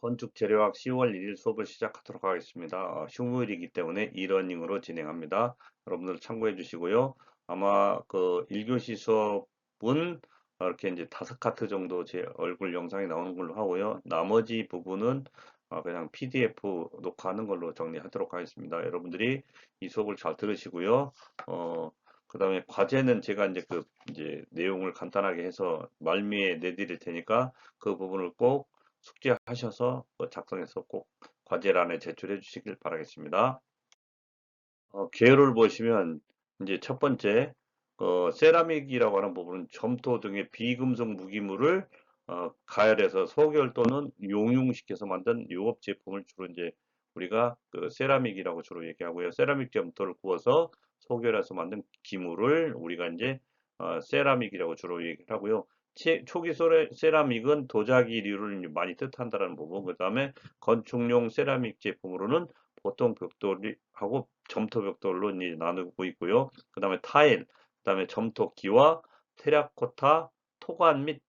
건축 재료학 10월 1일 수업을 시작하도록 하겠습니다. 휴무일이기 때문에 이러닝으로 진행합니다. 여러분들 참고해 주시고요. 아마 그 1교시 수업은 이렇게 이제 5카트 정도 제 얼굴 영상이 나오는 걸로 하고요. 나머지 부분은 그냥 PDF 녹화하는 걸로 정리하도록 하겠습니다. 여러분들이 이 수업을 잘 들으시고요. 그다음에 과제는 제가 이제 내용을 간단하게 해서 말미에 내드릴 테니까 그 부분을 꼭 숙제하셔서 작성해서 꼭 과제란에 제출해 주시길 바라겠습니다. 개요를 보시면 이제 첫 번째 세라믹이라고 하는 부분은 점토 등의 비금속 무기물을 가열해서 소결 또는 용융시켜서 만든 유업 제품을 주로 이제 우리가 그 세라믹이라고 주로 얘기하고요. 세라믹 점토를 구워서 소결해서 만든 기물을 우리가 이제 세라믹이라고 주로 얘기를 하고요. 초기 세라믹은 도자기류를 많이 뜻한다는 부분, 그 다음에 건축용 세라믹 제품으로는 보통 벽돌하고 점토 벽돌로 이제 나누고 있고요. 그 다음에 타일, 그 다음에 점토기와 테라코타, 토관 및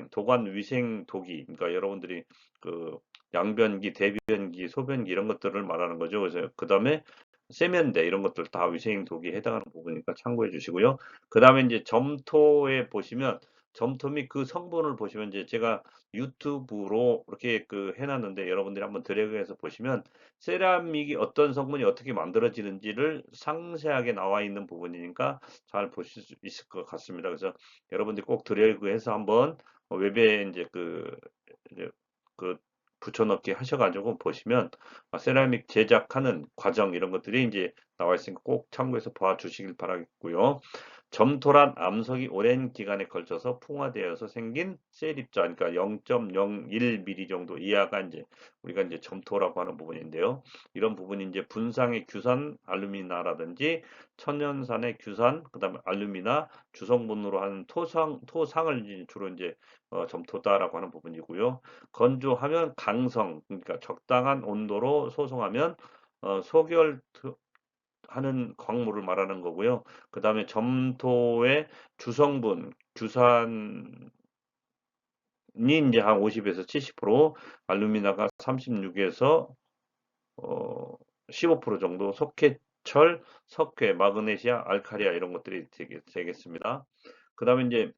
도관 위생 도기, 그러니까 여러분들이 그 양변기, 대변기, 소변기 이런 것들을 말하는 거죠. 그래서 그 다음에 세면대 이런 것들 다 위생 도기에 해당하는 부분이니까 참고해 주시고요. 그 다음에 이제 점토에 보시면 점토 및 그 성분을 보시면 이제 제가 유튜브로 이렇게 그 해놨는데 여러분들이 한번 드래그해서 보시면 세라믹이 어떤 성분이 어떻게 만들어지는지를 상세하게 나와 있는 부분이니까 잘 보실 수 있을 것 같습니다. 그래서 여러분들이 꼭 드래그해서 한번 웹에 이제 이제 그 붙여넣기 하셔가지고 보시면 세라믹 제작하는 과정 이런 것들이 이제 나와 있으니까 꼭 참고해서 봐주시길 바라겠고요. 점토란 암석이 오랜 기간에 걸쳐서 풍화되어서 생긴 셀입자, 그러니까 0.01mm 정도 이하가 이제 우리가 이제 점토라고 하는 부분인데요. 이런 부분이 이제 분상의 규산 알루미나라든지 천연산의 규산, 그다음에 알루미나 주성분으로 하는 토상을 이제 주로 이제 점토다라고 하는 부분이고요. 건조하면 강성, 그러니까 적당한 온도로 소성하면 소결 하는 광물을 말하는 거고요. 그 다음에 점토의 주성분, 규산이 이제 한 50에서 70%, 알루미나가 36에서 15% 정도, 석회철, 석회, 마그네시아, 알칼리아 이런 것들이 되겠습니다. 그 다음에 이제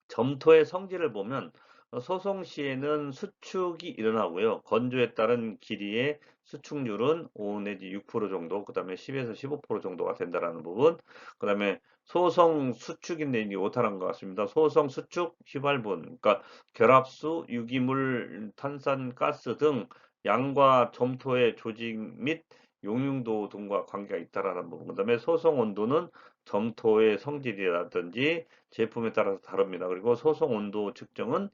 점토의 성질을 보면 소송 시에는 수축이 일어나고요. 건조에 따른 길이의 수축률은 5 내지 6% 정도, 그 다음에 10에서 15% 정도가 된다라는 부분, 그 다음에 소성 수축인데 이게 오타난 것 같습니다. 소성 수축 휘발분, 그러니까 결합수, 유기물, 탄산가스 등 양과 점토의 조직 및 용융도 등과 관계가 있다라는 부분, 그 다음에 소성 온도는 점토의 성질이라든지 제품에 따라서 다릅니다. 그리고 소송 온도 측정은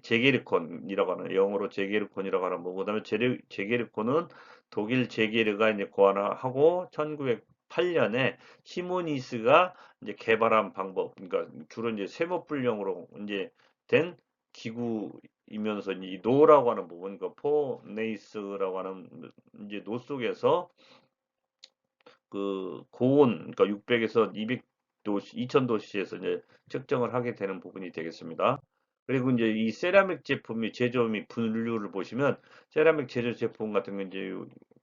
제게르콘이라고 하는 영어로 제게르콘이라고 하는 거. 그다음에 제게르콘은 독일 제게르가 이제 고안하고 1908년에 시모니스가 이제 개발한 방법. 그러니까 주로 이제 세모불령으로 이제 된 기구이면서 이 노라고 하는 부분, 그 포네이스라고 하는 이제 노 속에서 그 고온, 그러니까 600에서 200도씨, 2000도씨에서 이제 측정을 하게 되는 부분이 되겠습니다. 그리고 이제 이 세라믹 제품이 제조 및 분류를 보시면 세라믹 제조 제품 같은 거 이제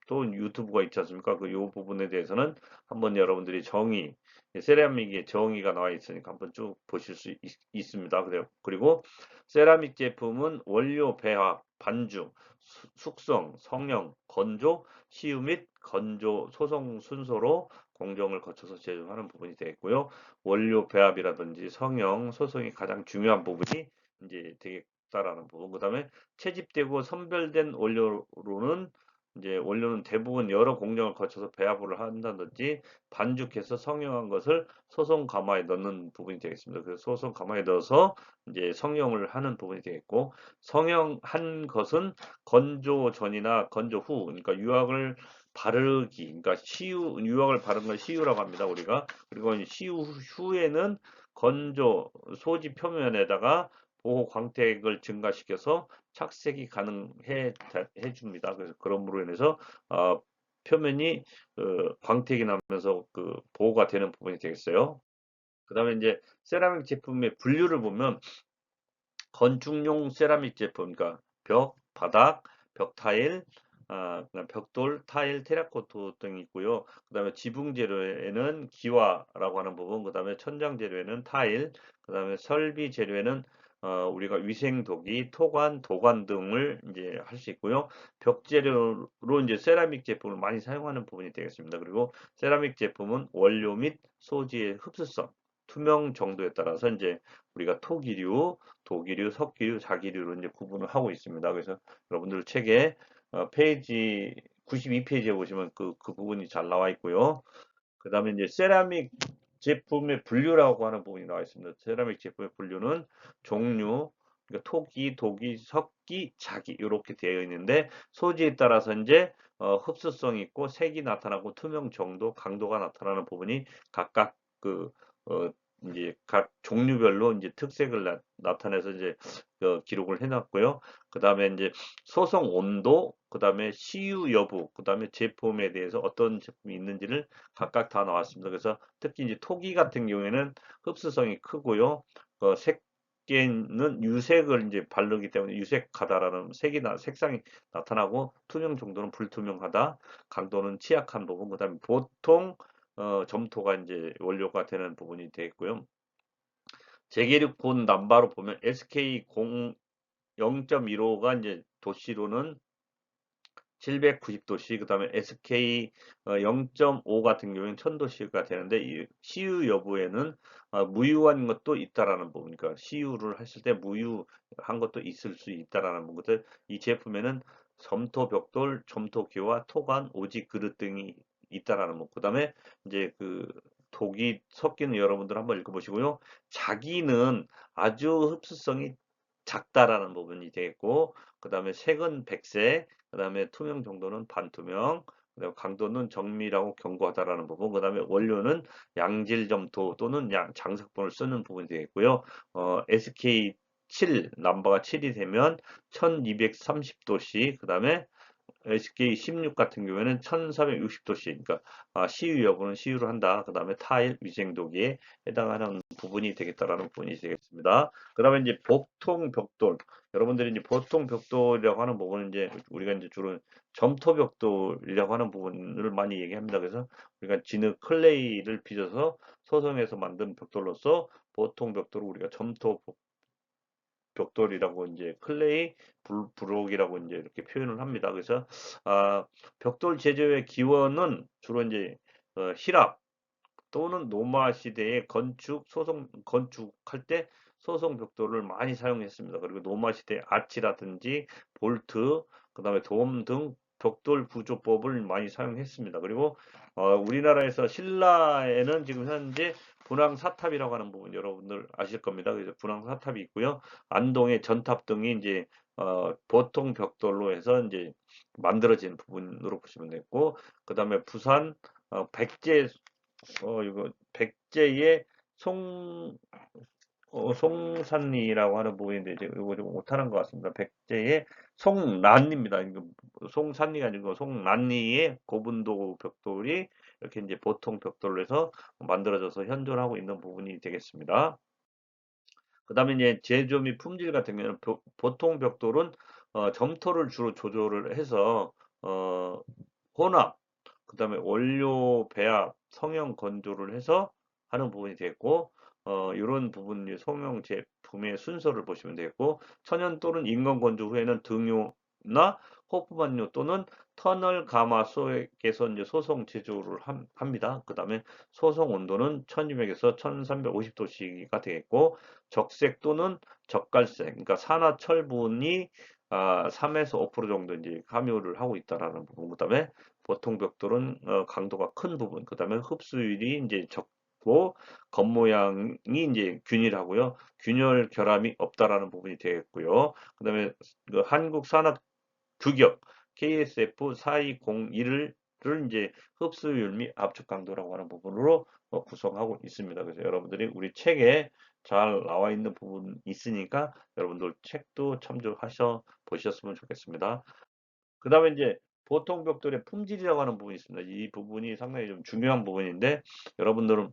또 유튜브가 있지 않습니까? 그 요 부분에 대해서는 한번 여러분들이 세라믹의 정의가 나와 있으니까 한번 쭉 보실 수 있습니다. 그리고 세라믹 제품은 원료 배합, 반죽, 숙성, 성형, 건조, 시유 및 건조, 소송 순서로 공정을 거쳐서 제조하는 부분이 되겠고요. 원료 배합이라든지 성형, 소송이 가장 중요한 부분이 이제 되겠다라는 부분. 그 다음에 채집되고 선별된 원료는 대부분 여러 공정을 거쳐서 배합을 한다든지 반죽해서 성형한 것을 소송 가마에 넣는 부분이 되겠습니다. 그래서 소송 가마에 넣어서 이제 성형을 하는 부분이 되겠고, 성형한 것은 건조 전이나 건조 후, 그러니까 유황을 바르기, 그러니까 유황을 바른 걸 시유라고 합니다, 우리가. 그리고 시유 후에는 건조 소지 표면에다가 보호 광택을 증가시켜서 착색이 가능해 줍니다. 그래서 그럼으로 인해서 표면이 광택이 나면서 그 보호가 되는 부분이 되겠어요. 그 다음에 이제 세라믹 제품의 분류를 보면 건축용 세라믹 제품, 그러니까 벽, 바닥, 벽 타일, 그다음 벽돌, 타일, 테라코트 등이 있고요. 그다음에 지붕 재료에는 기와라고 하는 부분, 그다음에 천장 재료에는 타일, 그다음에 설비 재료에는 우리가 위생도기, 토관, 도관 등을 이제 할 수 있고요. 벽 재료로 이제 세라믹 제품을 많이 사용하는 부분이 되겠습니다. 그리고 세라믹 제품은 원료 및 소지의 흡수성, 투명 정도에 따라서 이제 우리가 토기류, 도기류, 석기류, 자기류로 이제 구분을 하고 있습니다. 그래서 여러분들 책에 페이지 92페이지에 보시면 그 부분이 잘 나와 있고요. 그 다음에 이제 세라믹 제품의 분류라고 하는 부분이 나와 있습니다. 세라믹 제품의 분류는 종류, 그러니까 토기, 도기, 석기, 자기 이렇게 되어 있는데 소지에 따라서 이제 흡수성이 있고 색이 나타나고 투명 정도, 강도가 나타나는 부분이 각각 그 어, 이제 각 종류별로 이제 특색을 나타내서 이제 기록을 해놨고요. 그 다음에 이제 소성 온도, 그 다음에 시유 여부, 그 다음에 제품에 대해서 어떤 제품이 있는지를 각각 다 나왔습니다. 그래서 특히 이제 토기 같은 경우에는 흡수성이 크고요. 색계는 유색을 이제 바르기 때문에 유색하다라는 색상이 나타나고 투명 정도는 불투명하다, 강도는 취약한 부분, 그다음에 보통 점토가 이제 원료가 되는 부분이 되겠고요. 제계력본 남바로 보면 SK 0.15가 이제 도시로는 790도씨, 그 다음에 SK 0.5 같은 경우에는 1000도씨가 되는데, 이 시유 여부에는 무유한 것도 있다라는 부분, 그러니까 시유를 했을 때 무유한 것도 있을 수 있다라는 부분들, 이 제품에는 점토 벽돌, 점토 기와 토관, 오지 그릇 등이 있다라는 부. 그 다음에 이제 그 독이 섞이는 여러분들 한번 읽어보시고요. 자기는 아주 흡수성이 작다라는 부분이 되겠고, 그 다음에 색은 백색, 그 다음에 투명 정도는 반투명, 그다음에 강도는 정밀하고 견고하다라는 부분, 그 다음에 원료는 양질 점토 또는 장석본을 쓰는 부분이 되겠고요. SK 7, 넘버가 7이 되면 1230도씨, 그 다음에 SK16 같은 경우에는 1460도씨, 그러니까 시유 여부는 시유를 한다. 그 다음에 타일 위생도기에 해당하는 부분이 되겠다라는 부분이 되겠습니다. 그 다음에 이제 보통 벽돌, 여러분들이 이제 보통 벽돌이라고 하는 부분은 이제 우리가 이제 주로 점토 벽돌이라고 하는 부분을 많이 얘기합니다. 그래서 우리가 진흙 클레이를 빚어서 소성해서 만든 벽돌로서 보통 벽돌을 우리가 점토 벽돌이라고 이제 클레이 브록이라고 이제 이렇게 표현을 합니다. 그래서 벽돌 제조의 기원은 주로 이제 히랍 또는 로마 시대의 건축할 때 소성 벽돌을 많이 사용했습니다. 그리고 로마 시대 아치라든지 볼트, 그다음에 돔 등 벽돌 구조법을 많이 사용했습니다. 그리고 우리나라에서 신라에는 지금 현재 분황사탑이라고 하는 부분 여러분들 아실 겁니다. 그래서 분황사탑이 있고요. 안동의 전탑 등이 이제 보통 벽돌로 해서 이제 만들어진 부분으로 보시면 되고, 그다음에 부산 백제 이거 백제의 송 송산리라고 하는 부분인데 이제 이거 좀 못하는 것 같습니다. 백제의 송란리입니다. 이거 송산리가 아니고 송란리의 고분도 벽돌이 이렇게 이제 보통 벽돌로 해서 만들어져서 현존하고 있는 부분이 되겠습니다. 그 다음에 이제 제조 및 품질 같은 경우는 보통 벽돌은 점토를 주로 조절을 해서 혼합, 그 다음에 원료 배합, 성형 건조를 해서 하는 부분이 되겠고, 이런 부분 성형 제품의 순서를 보시면 되겠고, 천연 또는 인건 건조 후에는 등유나 호프만유 또는 터널 가마솥에서 이제 소성 제조를 합니다. 그 다음에 소성 온도는 1200에서 1350도씨가 되겠고, 적색 또는 적갈색, 그러니까 산화철분이 3에서 5% 정도 이제 함유를 하고 있다라는 부분, 그 다음에 보통 벽돌은 강도가 큰 부분, 그 다음에 흡수율이 이제 적고 겉모양이 이제 균일하고요. 균열 결함이 없다라는 부분이 되겠고요. 그 다음에 한국 산업 규격 KSF 4201을 이제 흡수율 및 압축 강도라고 하는 부분으로 구성하고 있습니다. 그래서 여러분들이 우리 책에 잘 나와 있는 부분 있으니까 여러분들 책도 참조하셔 보셨으면 좋겠습니다. 그 다음에 이제 보통 벽돌의 품질이라고 하는 부분이 있습니다. 이 부분이 상당히 좀 중요한 부분인데, 여러분들은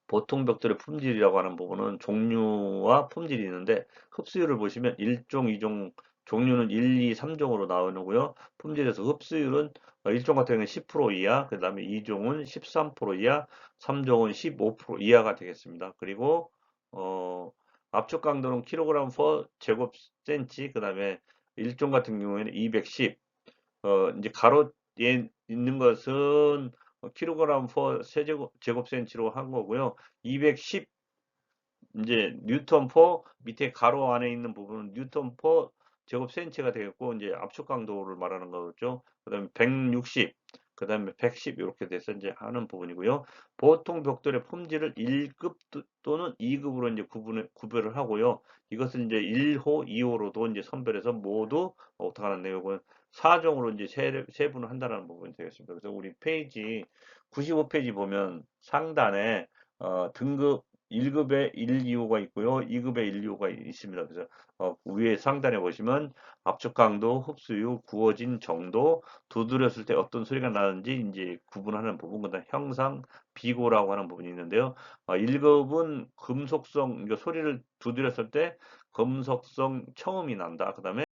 보통 벽돌의 품질이라고 하는 부분은 종류와 품질이 있는데, 흡수율을 보시면 1종, 2종 종류는 1, 2, 3종으로 나오고요. 품질에서 흡수율은 1종 같은 경우는 10% 이하, 그 다음에 2종은 13% 이하, 3종은 15% 이하가 되겠습니다. 그리고 압축 강도는 킬로그램 per 제곱센치, 그 다음에 1종 같은 경우에는 210, 이제 가로에 있는 것은 킬로그램 per 제곱센치로 한 거고요. 210 이제 뉴턴 퍼 밑에 가로 안에 있는 부분은 뉴턴 퍼 제곱센치가 되겠고 이제 압축 강도를 말하는 거죠. 그다음에 160, 그다음에 110 이렇게 돼서 이제 하는 부분이고요. 보통 벽돌의 품질을 1급 또는 2급으로 이제 구별을 하고요. 이것은 이제 1호, 2호로도 이제 선별해서 모두 어떻게 하는데요? 이건 4종으로 이제 세분을 한다는 부분이 되겠습니다. 그래서 우리 페이지 95페이지 보면 상단에 등급 1급에 1, 2호가 있고요. 2급에 1, 2호가 있습니다. 그래서 위에 상단에 보시면 압축 강도, 흡수율, 구워진 정도, 두드렸을 때 어떤 소리가 나는지 이제 구분하는 부분, 그다음 형상, 비고라고 하는 부분이 있는데요. 1급은 금속성, 그러니까 소리를 두드렸을 때 금속성 청음이 난다. 그다음에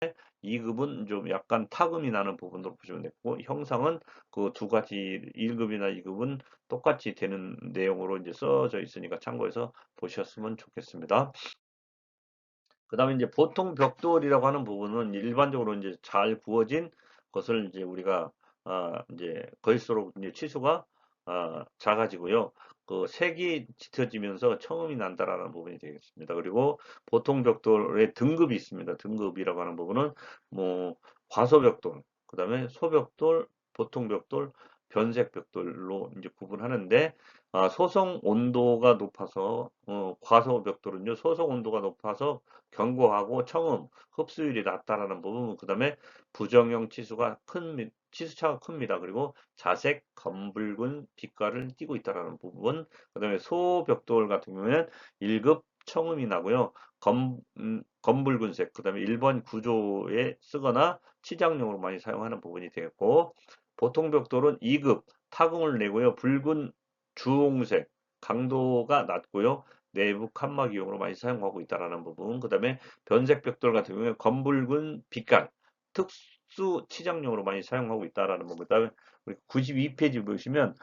2급은 좀 약간 타금이 나는 부분으로 보시면 되고, 형상은 그 두 가지 1급이나 2급은 똑같이 되는 내용으로 이제 써져 있으니까 참고해서 보셨으면 좋겠습니다. 그 다음에 이제 보통 벽돌이라고 하는 부분은 일반적으로 이제 잘 구워진 것을 이제 우리가 이제 거일수록 이제 치수가 작아지고요. 그 색이 짙어지면서 청음이 난다라는 부분이 되겠습니다. 그리고 보통 벽돌의 등급이 있습니다. 등급이라고 하는 부분은 뭐 과소벽돌, 그 다음에 소벽돌, 보통 벽돌, 변색 벽돌로 이제 구분하는데 소성 온도가 높아서 과소 벽돌은요 소성 온도가 높아서 견고하고 청음, 흡수율이 낮다라는 부분, 그 다음에 부정형 치수차가 큽니다. 그리고 자색, 검붉은 빛깔을 띠고 있다라는 부분, 그 다음에 소벽돌 같은 경우에는 1급 청음이 나고요. 검붉은색, 그 다음에 1번 구조에 쓰거나 치장용으로 많이 사용하는 부분이 되겠고, 보통 벽돌은 2급 타금을 내고요. 붉은 주홍색, 강도가 낮고요. 내부 칸막이용으로 많이 사용하고 있다라는 부분. 그 다음에 변색 벽돌 같은 경우에 검붉은 빛깔, 특수 치장용으로 많이 사용하고 있다라는 부분. 그 다음에 92페이지 보시면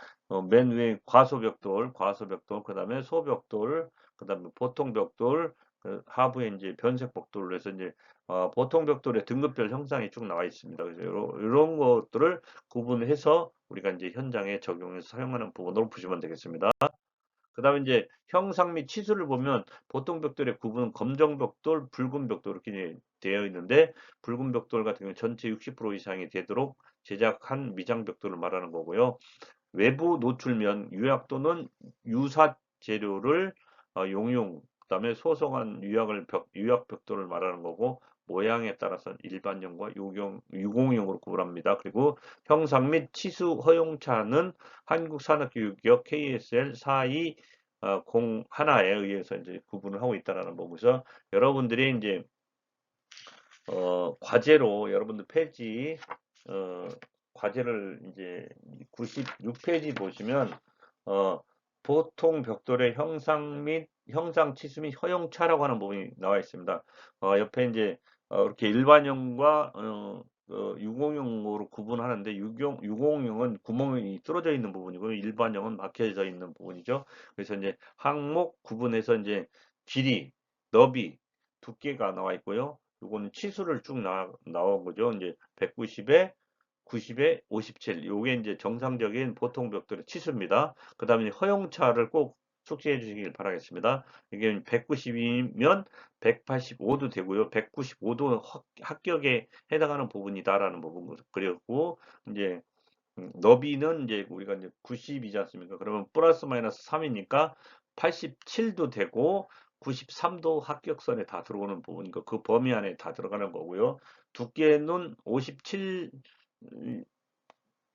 맨 위에 과소벽돌, 그 다음에 소벽돌, 그 다음에 보통 벽돌, 그 하부에 이제 변색 벽돌로 해서 이제 보통 벽돌의 등급별 형상이 쭉 나와 있습니다. 그래서 이런 것들을 구분해서 우리가 이제 현장에 적용해서 사용하는 부분으로 보시면 되겠습니다. 그 다음에 이제 형상 및 치수를 보면 보통 벽돌의 구분은 검정 벽돌, 붉은 벽돌 이렇게 되어 있는데 붉은 벽돌 같은 경우는 전체 60% 이상이 되도록 제작한 미장 벽돌을 말하는 거고요. 외부 노출면 유약 또는 유사 재료를 용용, 그다음에 소성한 유약 벽돌을 말하는 거고 모양에 따라서 일반형과 유공용으로 구분합니다. 그리고 형상 및 치수 허용차는 한국산업교육기업 KSL 4201에 의해서 이제 구분을 하고 있다라는 거고서 여러분들이 이제 과제로 여러분들 페이지 과제를 이제 96페이지 보시면 보통 벽돌의 형상 및 형상 치수 및 허용차라고 하는 부분이 나와 있습니다. 옆에 이제 이렇게 일반형과 유공용으로 구분하는데 유공용은 구멍이 뚫어져 있는 부분이고 일반형은 막혀져 있는 부분이죠. 그래서 이제 항목 구분해서 이제 길이, 너비, 두께가 나와 있고요. 요거는 치수를 쭉 나온 거죠. 이제 190에 90에 57. 요게 이제 정상적인 보통 벽돌의 치수입니다. 그 다음에 허용차를 꼭 숙지해 주시길 바라겠습니다. 이게 190이면 185도 되고요. 195도 합격에 해당하는 부분이다라는 부분. 그리고 이제 너비는 이제 우리가 이제 90이지 않습니까? 그러면 플러스 마이너스 3이니까 87도 되고 93도 합격선에 다 들어오는 부분이고 그 범위 안에 다 들어가는 거고요. 두께는 57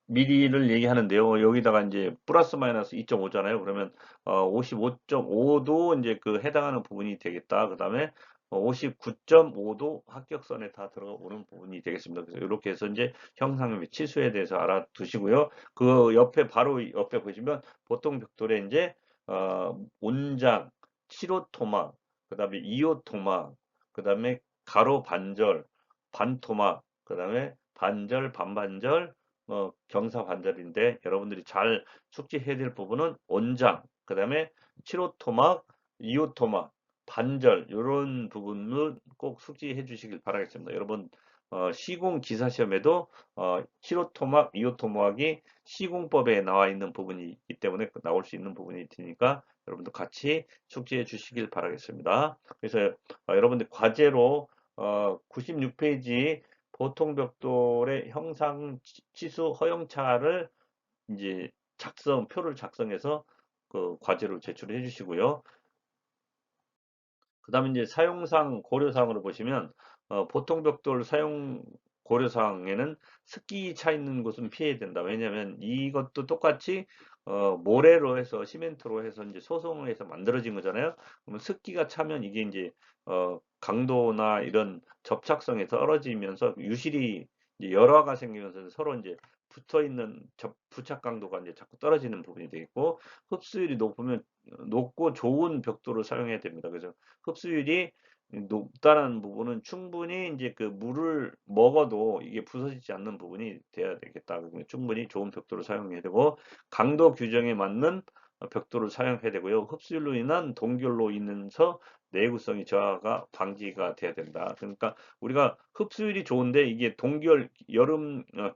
미리를 얘기하는데요. 여기다가 이제 플러스 마이너스 2.5잖아요. 그러면 55.5도 이제 그 해당하는 부분이 되겠다. 그다음에 59.5도 합격선에 다 들어오는 부분이 되겠습니다. 그래서 이렇게 해서 이제 형상 및 치수에 대해서 알아두시고요. 그 옆에 바로 옆에 보시면 보통 벽돌에 이제 온장, 7호 토막, 그다음에 2호 토막, 그다음에 가로 반절, 반토막, 그 다음에 반절, 반반절, 경사 반절인데 여러분들이 잘 숙지해야 될 부분은 온장, 그 다음에 7호 토막, 2호 토막, 반절 요런 부분을 꼭 숙지해 주시길 바라겠습니다. 여러분 시공 기사 시험에도 7호 토막, 2호 토막이 시공법에 나와 있는 부분이 있기 때문에 나올 수 있는 부분이 있으니까 여러분도 같이 숙지해 주시길 바라겠습니다. 그래서 여러분들 과제로 96페이지 보통 벽돌의 형상 치수 허용차를 이제 표를 작성해서 그 과제로 제출해 주시고요. 그 다음에 이제 사용상 고려사항으로 보시면 보통 벽돌 사용 고려사항에는 습기 차 있는 곳은 피해야 된다. 왜냐하면 이것도 똑같이 모래로 해서 시멘트로 해서 이제 소성을 해서 만들어진 거잖아요. 그러면 습기가 차면 이게 이제 강도나 이런 접착성이 떨어지면서 유실이 이제 열화가 생기면서 서로 이제 붙어 있는 부착 강도가 이제 자꾸 떨어지는 부분이 되겠고, 흡수율이 높고 좋은 벽돌을 사용해야 됩니다. 그래서 흡수율이 높다는 부분은 충분히 이제 그 물을 먹어도 이게 부서지지 않는 부분이 돼야 되겠다. 충분히 좋은 벽돌을 사용해야 되고, 강도 규정에 맞는 벽돌을 사용해야 되고요. 흡수율로 인한 동결로 인해서 내구성이 저하가 방지가 돼야 된다. 그러니까 우리가 흡수율이 좋은데 이게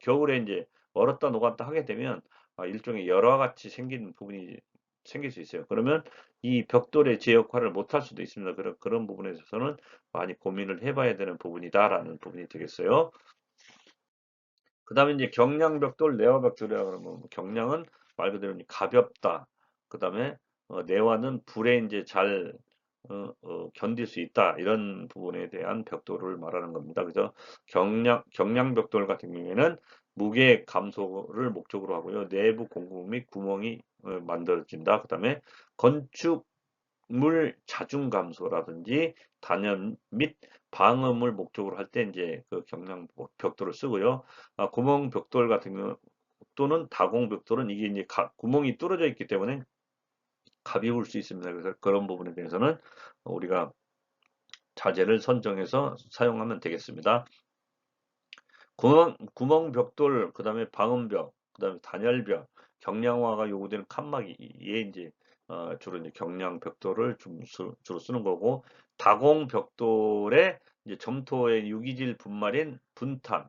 겨울에 이제 얼었다 녹았다 하게 되면 일종의 열화 같이 생기는 부분이 생길 수 있어요. 그러면 이 벽돌의 제 역할을 못할 수도 있습니다. 그런 부분에 있어서는 많이 고민을 해봐야 되는 부분이다라는 부분이 되겠어요. 그 다음에 이제 경량벽돌, 내화벽돌이라고 하면 경량은 말 그대로 가볍다. 그 다음에 내화는 불에 이제 잘 견딜 수 있다. 이런 부분에 대한 벽돌을 말하는 겁니다. 그래서 경량벽돌 같은 경우에는 무게 감소를 목적으로 하고요. 내부 공급 및 구멍이 만들어진다. 그 다음에 건축물 자중 감소라든지 단열 및 방음을 목적으로 할 때 이제 그 경량 벽돌을 쓰고요. 구멍 벽돌 같은 경우 또는 다공 벽돌은 이게 이제 구멍이 뚫어져 있기 때문에 가벼울 수 있습니다. 그래서 그런 부분에 대해서는 우리가 자재를 선정해서 사용하면 되겠습니다. 구멍 벽돌, 그 다음에 방음벽, 그 다음에 단열벽, 경량화가 요구되는 칸막이에 이제 주로 이제 경량 벽돌을 주로 쓰는 거고, 다공 벽돌의 이제 점토의 유기질 분말인 분탄,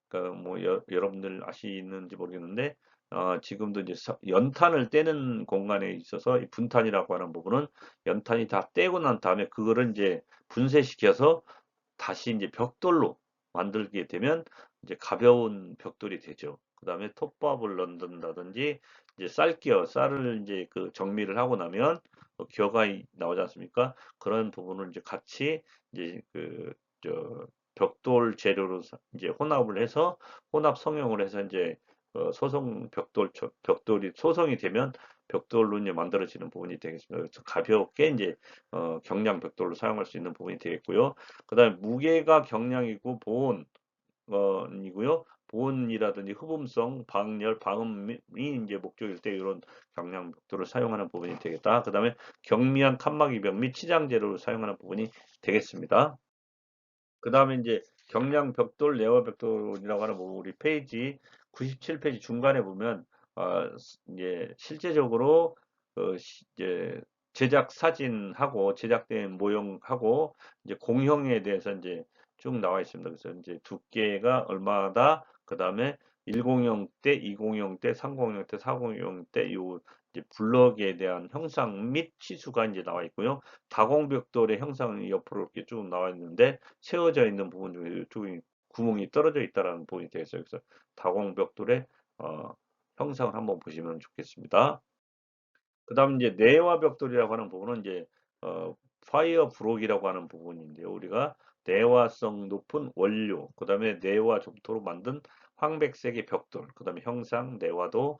그러니까 뭐 여러분들 아시는지 모르겠는데 지금도 이제 연탄을 떼는 공간에 있어서 이 분탄이라고 하는 부분은 연탄이 다 떼고 난 다음에 그거를 이제 분쇄시켜서 다시 이제 벽돌로 만들게 되면 이제 가벼운 벽돌이 되죠. 그 다음에 톱밥을 넣는다든지 이제 쌀을 이제 그 정리를 하고 나면 겨가 나오지 않습니까? 그런 부분을 이제 같이 이제 저 벽돌 재료로 이제 혼합을 해서 혼합 성형을 해서 이제 소성 벽돌이 소성이 되면 벽돌로 이제 만들어지는 부분이 되겠습니다. 그래서 가볍게 이제 경량 벽돌로 사용할 수 있는 부분이 되겠고요. 그다음에 무게가 경량이고 보온이고요. 보온이라든지 흡음성, 방열, 방음이 이제 목적일 때 이런 경량 벽돌을 사용하는 부분이 되겠다. 그다음에 경미한 칸막이벽 및 치장 재료를 사용하는 부분이 되겠습니다. 그다음에 이제 경량 벽돌, 내화 벽돌이라고 하는 우리 페이지 97페이지 중간에 보면 이제 실제적으로 이제 제작 사진하고 제작된 모형하고 이제 공형에 대해서 이제 쭉 나와 있습니다. 그래서 이제 두께가 얼마다, 그다음에 1공형 대, 2공형 대, 3공형 대, 4공형 대 요 이제 블럭에 대한 형상 및 치수가 이제 나와 있고요. 다공벽돌의 형상이 옆으로 이렇게 쭉 나와 있는데 세워져 있는 부분 중에 이쪽에 구멍이 떨어져 있다라는 부분이 되겠어요. 그래서 다공벽돌의 어, 형상을 한번 보시면 좋겠습니다. 그다음 이제 내화 벽돌이라고 하는 부분은 이제 파이어 브록이라고 하는 부분인데요. 우리가 내화성 높은 원료, 그다음에 내화 점토로 만든 황백색의 벽돌, 그다음에 형상, 내화도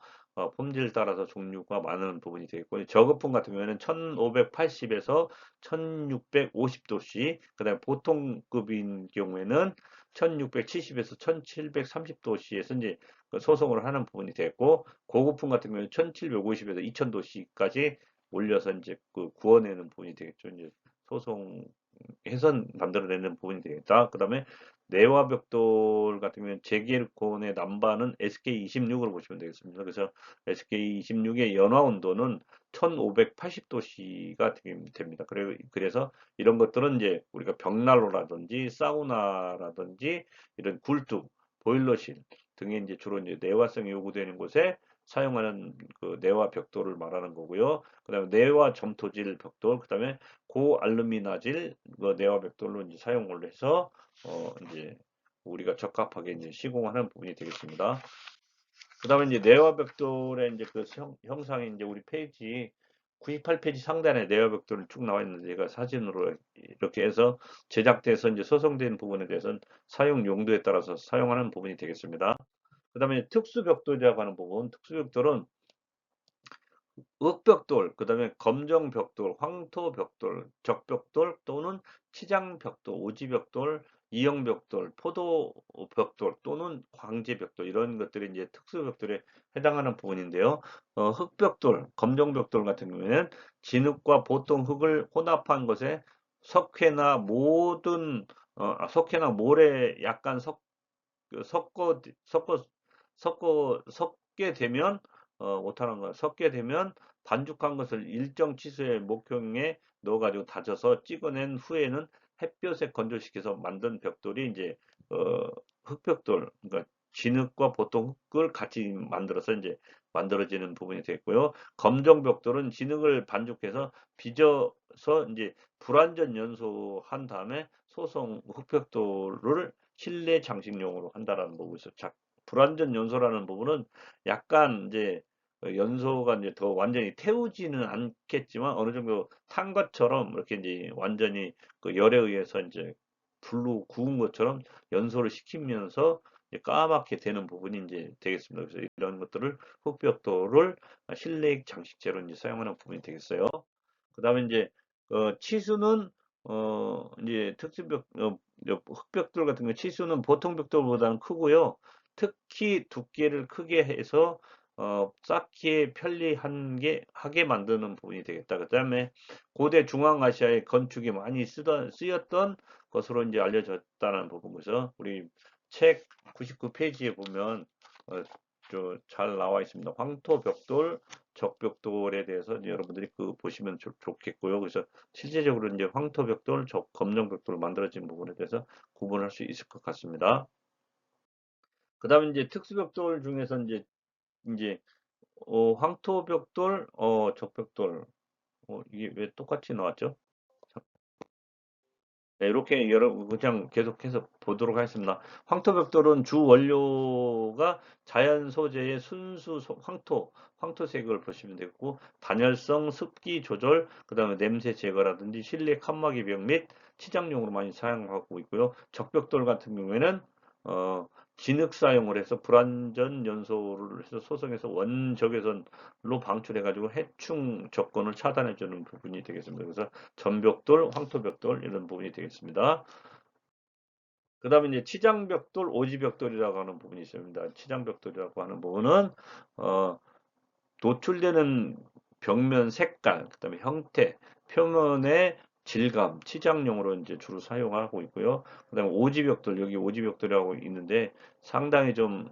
품질 따라서 종류가 많은 부분이 되겠고, 저거품 같은 경우에는 1580에서 1650도씨, 그다음에 보통급인 경우에는 1670에서 1730도씨에서 이제 소송을 하는 부분이 되겠고, 고급품 같은 경우는 1750에서 2000도씨까지 올려서 이제 그 구워내는 부분이 되겠죠. 이제 소송해서 만들어내는 부분이 되겠다. 그 다음에 내화 벽돌 같은 경우는 제기권의 남반은 SK26으로 보시면 되겠습니다. 그래서 SK26의 연화 온도는 1580도씨가 됩니다. 그래서 이런 것들은 이제 우리가 벽난로라든지 사우나라든지 이런 굴뚝, 보일러실 등에 이제 주로 이제 내화성이 요구되는 곳에 사용하는 그 내화 벽돌을 말하는 거고요. 그다음에 내화 점토질 벽돌, 그다음에 고알루미나질 그 내화 벽돌로 이제 사용을 해서 이제 우리가 적합하게 이제 시공하는 부분이 되겠습니다. 그다음에 이제 내화 벽돌의 이제 그 형상이 이제 우리 페이지 98페이지 상단에 내화 벽돌이 쭉 나와 있는데 제가 사진으로 이렇게 해서 제작돼서 이제 소송된 부분에 대해서는 사용 용도에 따라서 사용하는 부분이 되겠습니다. 그다음에 특수 벽돌이라고 하는 부분, 특수 벽돌은 흑벽돌, 그 다음에 검정벽돌, 황토벽돌, 적벽돌 또는 치장벽돌, 오지벽돌, 이형벽돌, 포도벽돌 또는 광제벽돌 이런 것들이 이제 특수벽돌에 해당하는 부분인데요. 흑벽돌, 검정벽돌 같은 경우에는 진흙과 보통 흙을 혼합한 것에 석회나 모든 석회나 모래 약간 그 섞게 되면 못하는 거야. 섞게 되면 반죽한 것을 일정 치수의 목형에 넣어가지고 다져서 찍어낸 후에는 햇볕에 건조시켜서 만든 벽돌이 이제 어, 흑벽돌, 그러니까 진흙과 보통 흙을 같이 만들어서 이제 만들어지는 부분이 되겠고요. 검정 벽돌은 진흙을 반죽해서 빚어서 이제 불완전 연소한 다음에 소성 흑벽돌을 실내 장식용으로 한다라는 부분에서 불완전 연소라는 부분은 약간 이제 연소가 이제 더 완전히 태우지는 않겠지만 어느 정도 탄 것처럼 이렇게 이제 완전히 그 열에 의해서 이제 불로 구운 것처럼 연소를 시키면서 이제 까맣게 되는 부분이 이제 되겠습니다. 그래서 이런 것들을 흑벽돌을 실내 장식재로 이제 사용하는 부분이 되겠어요. 그 다음에 이제 치수는 이제 흑벽돌 같은 거 치수는 보통 벽돌보다는 크고요. 특히 두께를 크게 해서 쌓기에 편리하게 만드는 부분이 되겠다. 그 다음에 고대 중앙아시아의 건축에 많이 쓰였던 것으로 이제 알려졌다는 부분에서 우리 책 99페이지에 보면 잘 나와 있습니다. 황토벽돌, 적벽돌에 대해서 이제 여러분들이 보시면 좋겠고요. 그래서 실제적으로 이제 황토벽돌, 검정벽돌로 만들어진 부분에 대해서 구분할 수 있을 것 같습니다. 그 다음에 이제 특수벽돌 중에서 이제 황토벽돌, 적벽돌, 이게 왜 똑같이 나왔죠? 네, 이렇게 그냥 계속해서 보도록 하겠습니다. 황토벽돌은 주 원료가 자연 소재의 순수 황토색을 보시면 되고 단열성, 습기 조절, 그 다음에 냄새 제거라든지 실내 칸막이 벽 및 치장용으로 많이 사용하고 있고요. 적벽돌 같은 경우에는 어, 진흙 사용을 해서 불완전 연소를 해서 소성해서 원적외선로 방출해가지고 해충 접근을 차단해주는 부분이 되겠습니다. 그래서 전벽돌, 황토벽돌 이런 부분이 되겠습니다. 그 다음에 이제 치장벽돌, 오지벽돌이라고 하는 부분이 있습니다. 치장벽돌이라고 하는 부분은 어, 노출되는 벽면 색깔, 그 다음에 형태, 표면의 질감, 치장용으로 이제 주로 사용하고 있고요. 그 다음에 오지벽돌, 여기 오지벽돌이라고 있는데 상당히 좀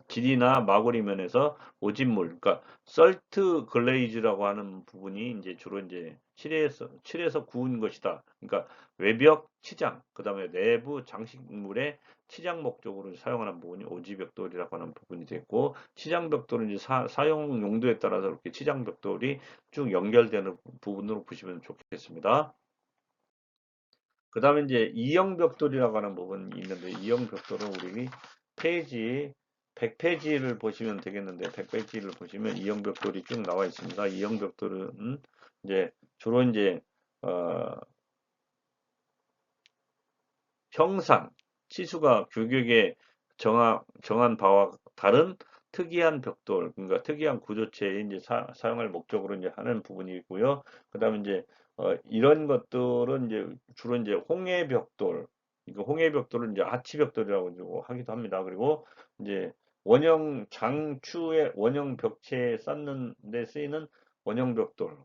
질이나 마구리 면에서 오진물, 그러니까 썰트 글레이즈라고 하는 부분이 이제 주로 이제 칠해서 구운 것이다. 그러니까 외벽 치장, 그 다음에 내부 장식물의 치장 목적으로 사용하는 부분이 오지벽돌이라고 하는 부분이 되고 치장벽돌은 이제 사용 용도에 따라서 이렇게 치장벽돌이 쭉 연결되는 부분으로 보시면 좋겠습니다. 그 다음에 이제 이형벽돌이라고 하는 부분이 있는데 이형벽돌은 우리 페이지 100페이지를 보시면 되겠는데 100페이지를 보시면 이형벽돌이 쭉 나와 있습니다. 이형벽돌은 이제 주로 이제 어, 형상, 치수가 규격에 정한 바와 다른 특이한 벽돌, 그러니까 특이한 구조체에 이제 사용할 목적으로 이제 하는 부분이고요. 그다음에 이제 이런 것들은 이제 주로 이제 홍해벽돌, 이거 홍해벽돌을 이제 아치벽돌이라고 이제 하기도 합니다. 그리고 이제 원형 장추의 원형 벽체에 쌓는 데 쓰이는 원형벽돌,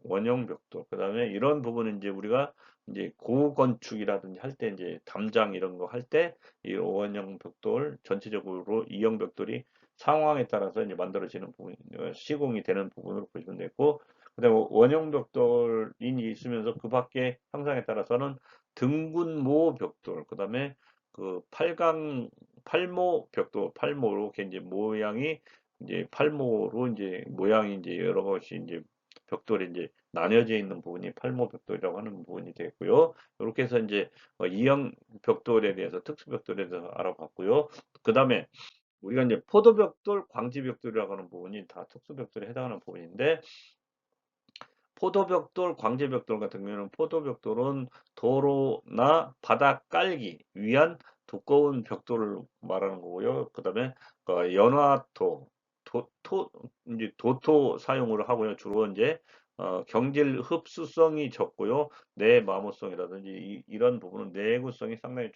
그다음에 이런 부분은 이제 우리가 이제 고건축이라든지 할 때 이제 담장 이런 거 할 때 이 원형 벽돌 전체적으로 이형 벽돌이 상황에 따라서 이제 만들어지는 부분, 시공이 되는 부분으로 보시면 되고, 그다음에 원형 벽돌이 있으면서 그 밖에 형상에 따라서는 등분모 벽돌, 그다음에 그 팔모 벽돌, 팔모로 이제 모양이 이제 팔모로 이제 모양이 이제 여러 것이 이제 벽돌이 이제 나뉘어져 있는 부분이 팔모 벽돌이라고 하는 부분이 되고요. 이렇게 해서 이제 이형 벽돌에 대해서 특수 벽돌에 대해서 알아봤고요. 그다음에 우리가 이제 포도벽돌, 광지벽돌이라고 하는 부분이 다 특수 벽돌에 해당하는 부분인데, 포도벽돌, 광제벽돌 같은 경우에는 포도벽돌은 도로나 바닥 깔기 위한 두꺼운 벽돌을 말하는 거고요. 그다음에 연화토, 이제 도토 사용을 하고요. 주로 이제 경질 흡수성이 적고요. 내마모성이라든지 이런 부분은 내구성이 상당히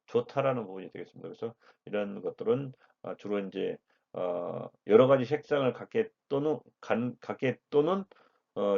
좋다라는 부분이 되겠습니다. 그래서 이런 것들은 주로 이제 여러 가지 색상을 갖게 또는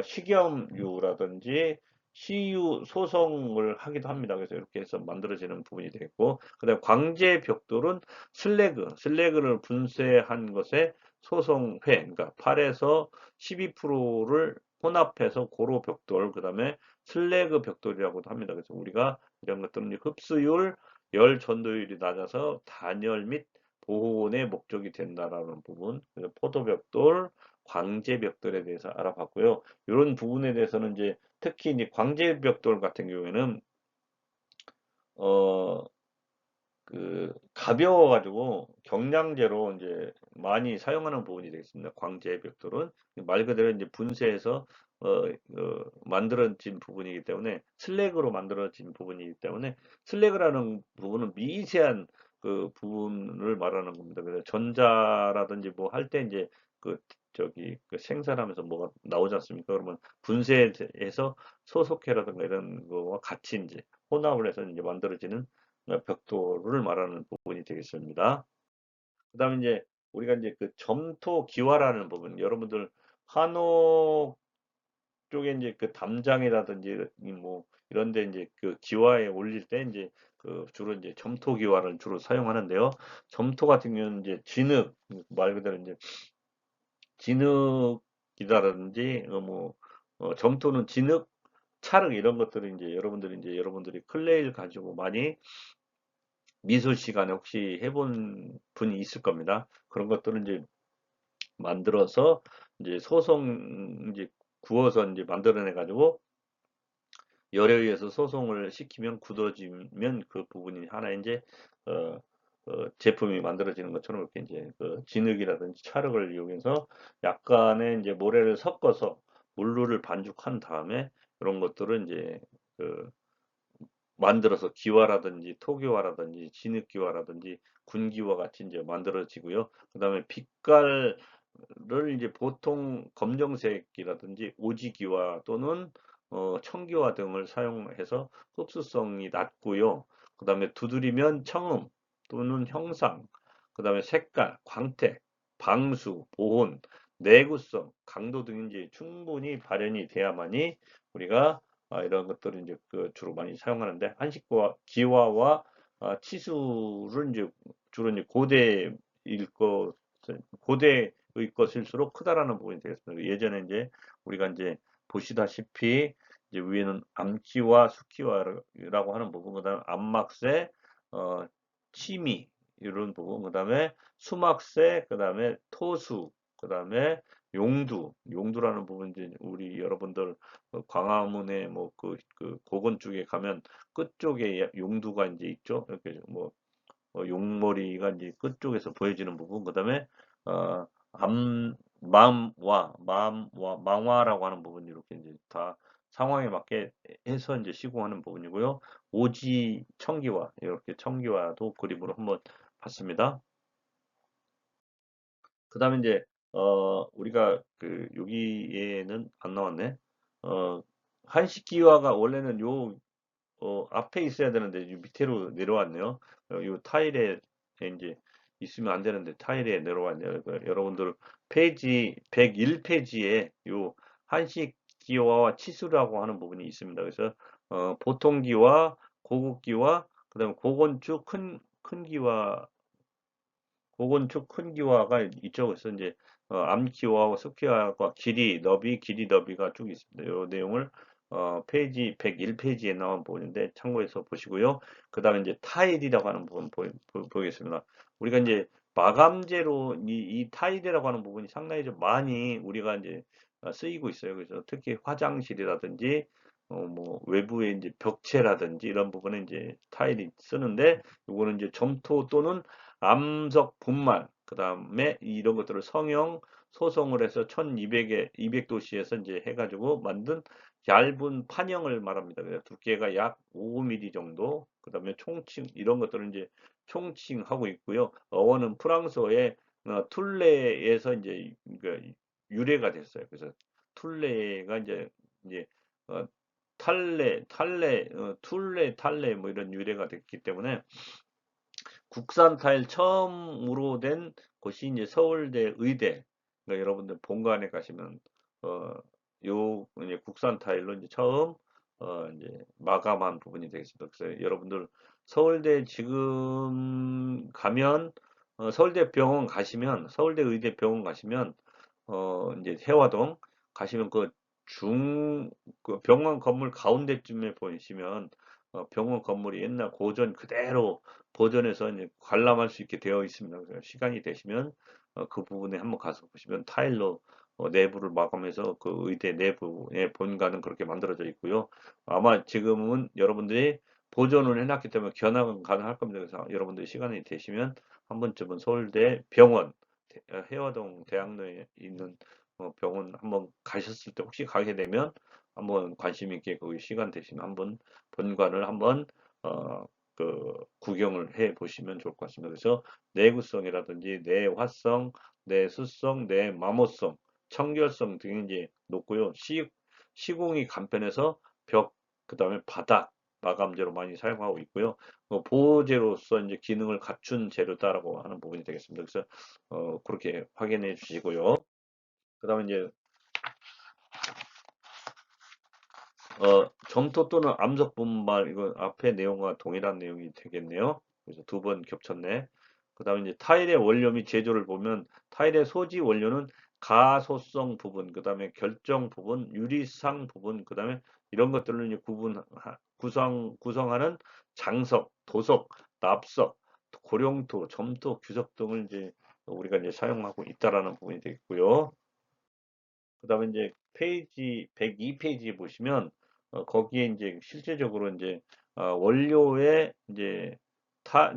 식염유라든지 CU 소성을 하기도 합니다. 그래서 이렇게 해서 만들어지는 부분이 되겠고, 그다음 광재 벽돌은 슬래그를 분쇄한 것에 소성회, 그러니까 8에서 12%를 혼합해서 고로 벽돌, 그다음에 슬래그 벽돌이라고도 합니다. 그래서 우리가 이런 것들은 흡수율, 열 전도율이 낮아서 단열 및 보온의 목적이 된다라는 부분, 그래서 포도벽돌, 광제벽돌에 대해서 알아봤고요. 이런 부분에 대해서는 이제 특히 이제 광제벽돌 같은 경우에는 어, 가벼워가지고 경량제로 이제 많이 사용하는 부분이 되겠습니다. 광제벽돌은 말 그대로 이제 분쇄해서 만들어진 부분이기 때문에, 슬래그로 만들어진 부분이기 때문에, 슬래그라는 부분은 미세한 그 부분을 말하는 겁니다. 그래서 전자라든지 뭐 할 때 이제 그 저기 그 생산하면서 뭐가 나오지 않습니까? 그러면 분쇄해서 소속해라든가 이런 거와 같이 이제 혼합을 해서 이제 만들어지는 벽돌을 말하는 부분이 되겠습니다. 그다음에 이제 우리가 이제 그 점토 기와라는 부분, 여러분들 한옥 쪽에 이제 그 담장이라든지 뭐 이런 데 이제 그 기와에 올릴 때 이제 그 주로 이제 점토 기와를 주로 사용하는데요. 점토 같은 경우는 이제 진흙, 말 그대로 이제 진흙이라든지 점토는 진흙, 찰흙 이런 것들을 이제 여러분들이 클레이를 가지고 많이 미술 시간에 혹시 해본 분이 있을 겁니다. 그런 것들은 이제 만들어서 이제 이제 구워서 이제 만들어내 가지고 열에 의해서 소송을 시키면 굳어지면 그 부분이 하나 이제 어, 제품이 만들어지는 것처럼 이렇게 이제 그 진흙이라든지 찰흙을 이용해서 약간의 이제 모래를 섞어서 물로를 반죽한 다음에 이런 것들은 이제 그 만들어서 기와라든지 토기와라든지 진흙기와라든지 군기와 같이 이제 만들어지고요. 그다음에 빛깔을 이제 보통 검정색이라든지 오지기와 또는 청기와 등을 사용해서 흡수성이 낮고요. 그다음에 두드리면 청음 또는 형상, 그다음에 색깔, 광택, 방수, 보온, 내구성, 강도 등이 이제 충분히 발현이 돼야만이 우리가 이런 것들을 이제 그 주로 많이 사용하는데, 한식과 기와와 치수를 이제 주로 이제 고대의 것일수록 크다라는 부분이 되겠습니다. 예전에 이제 우리가 이제 보시다시피 이제 위에는 암기와 수기와라고 하는 부분, 그다음에 암막새, 어, 치미 이런 부분, 그다음에 수막새, 그다음에 토수, 그다음에 용두라는 부분, 이제 우리 여러분들 광화문에 뭐 그 고건 쪽에 가면 끝쪽에 용두가 이제 있죠. 이렇게 뭐 용머리가 이제 끝쪽에서 보여지는 부분, 그다음에 망화라고 하는 부분, 이렇게 이제 다 상황에 맞게 해서 이제 시공하는 부분이고요. 오지 청기화, 이렇게 청기화도 그림으로 한번 봤습니다. 그다음에 이제 우리가 그 여기에는 안 나왔네. 어, 한식기화가 원래는 요 앞에 있어야 되는데 밑으로 내려왔네요. 요 타일에 이제 있으면 안 되는데 타일에 내려왔네요. 여러분들 페이지 101페이지에 요 한식 기호와 치수라고 하는 부분이 있습니다. 그래서 보통기와 고급기와 그다음에 고건축 큰 기와 고건축 큰 기와가 이쪽에서 이제 암기와하고 습기와가 길이 너비가 쭉 있습니다. 요 내용을 페이지 101페이지에 나온 부분인데 참고해서 보시고요. 그다음에 이제 타일이라고 하는 부분 보겠습니다. 우리가 이제 마감재로 이 타일이라고 하는 부분이 상당히 좀 많이 우리가 이제 쓰이고 있어요. 그래서 특히 화장실이라든지 뭐 외부에 이제 벽체라든지 이런 부분에 이제 타일이 쓰는데 요거는 이제 점토 또는 암석 분말, 그 다음에 이런 것들을 성형, 소성을 해서 1200에, 200도씨에서 이제 해가지고 만든 얇은 판형을 말합니다. 그래서 두께가 약 5mm 정도, 그 다음에 총칭, 이런 것들은 이제 총칭하고 있고요. 어원은 프랑스어의 툴레에서 이제 그 유래가 됐어요. 그래서 툴레가 이제 어, 툴레 뭐 이런 유래가 됐기 때문에 국산 타일 처음으로 된 곳이 이제 서울대 의대. 그러니까 여러분들 본관에 가시면 어, 요 이제 국산 타일로 이제 처음 이제 마감한 부분이 되겠습니다. 그래서 여러분들 서울대 지금 가면 서울대 병원 가시면 서울대 의대 병원 가시면 이제 해화동 가시면 그 병원 건물 가운데쯤에 보시면 병원 건물이 옛날 고전 그대로 보존해서 이제 관람할 수 있게 되어 있습니다. 그래서 시간이 되시면 그 부분에 한번 가서 보시면 타일로 내부를 마감해서 그 의대 내부의 본관은 그렇게 만들어져 있고요. 아마 지금은 여러분들이 보존을 해놨기 때문에 견학은 가능할 겁니다. 그래서 여러분들이 시간이 되시면 한 번쯤은 서울대 병원 해화동 대학로에 있는 병원 한번 가셨을 때 혹시 가게 되면 한번 관심 있게 거기 시간 되시면 한번 본관을 한번 어, 구경을 해 보시면 좋을 것 같습니다. 그래서 내구성이라든지 내화성, 내수성, 내마모성, 청결성 등이 이제 높고요. 시공이 간편해서 벽, 그 다음에 바닥 마감재로 많이 사용하고 있고요. 보호재로서 이제 기능을 갖춘 재료다라고 하는 부분이 되겠습니다. 그래서 그렇게 확인해 주시고요. 그 다음에 이제 점토 또는 암석 분말 이거 앞에 내용과 동일한 내용이 되겠네요. 그래서 두 번 겹쳤네. 그 다음에 이제 타일의 원료 및 제조를 보면 타일의 소지 원료는 가소성 부분, 그 다음에 결정 부분, 유리상 부분, 그 다음에 이런 것들을 이제 구성하는 장석, 도석, 납석, 고령토, 점토, 규석 등을 이제 우리가 이제 사용하고 있다라는 부분이 되겠고요. 그 다음에 이제 페이지 102페이지 보시면 거기에 이제 실제적으로 이제 원료의 이제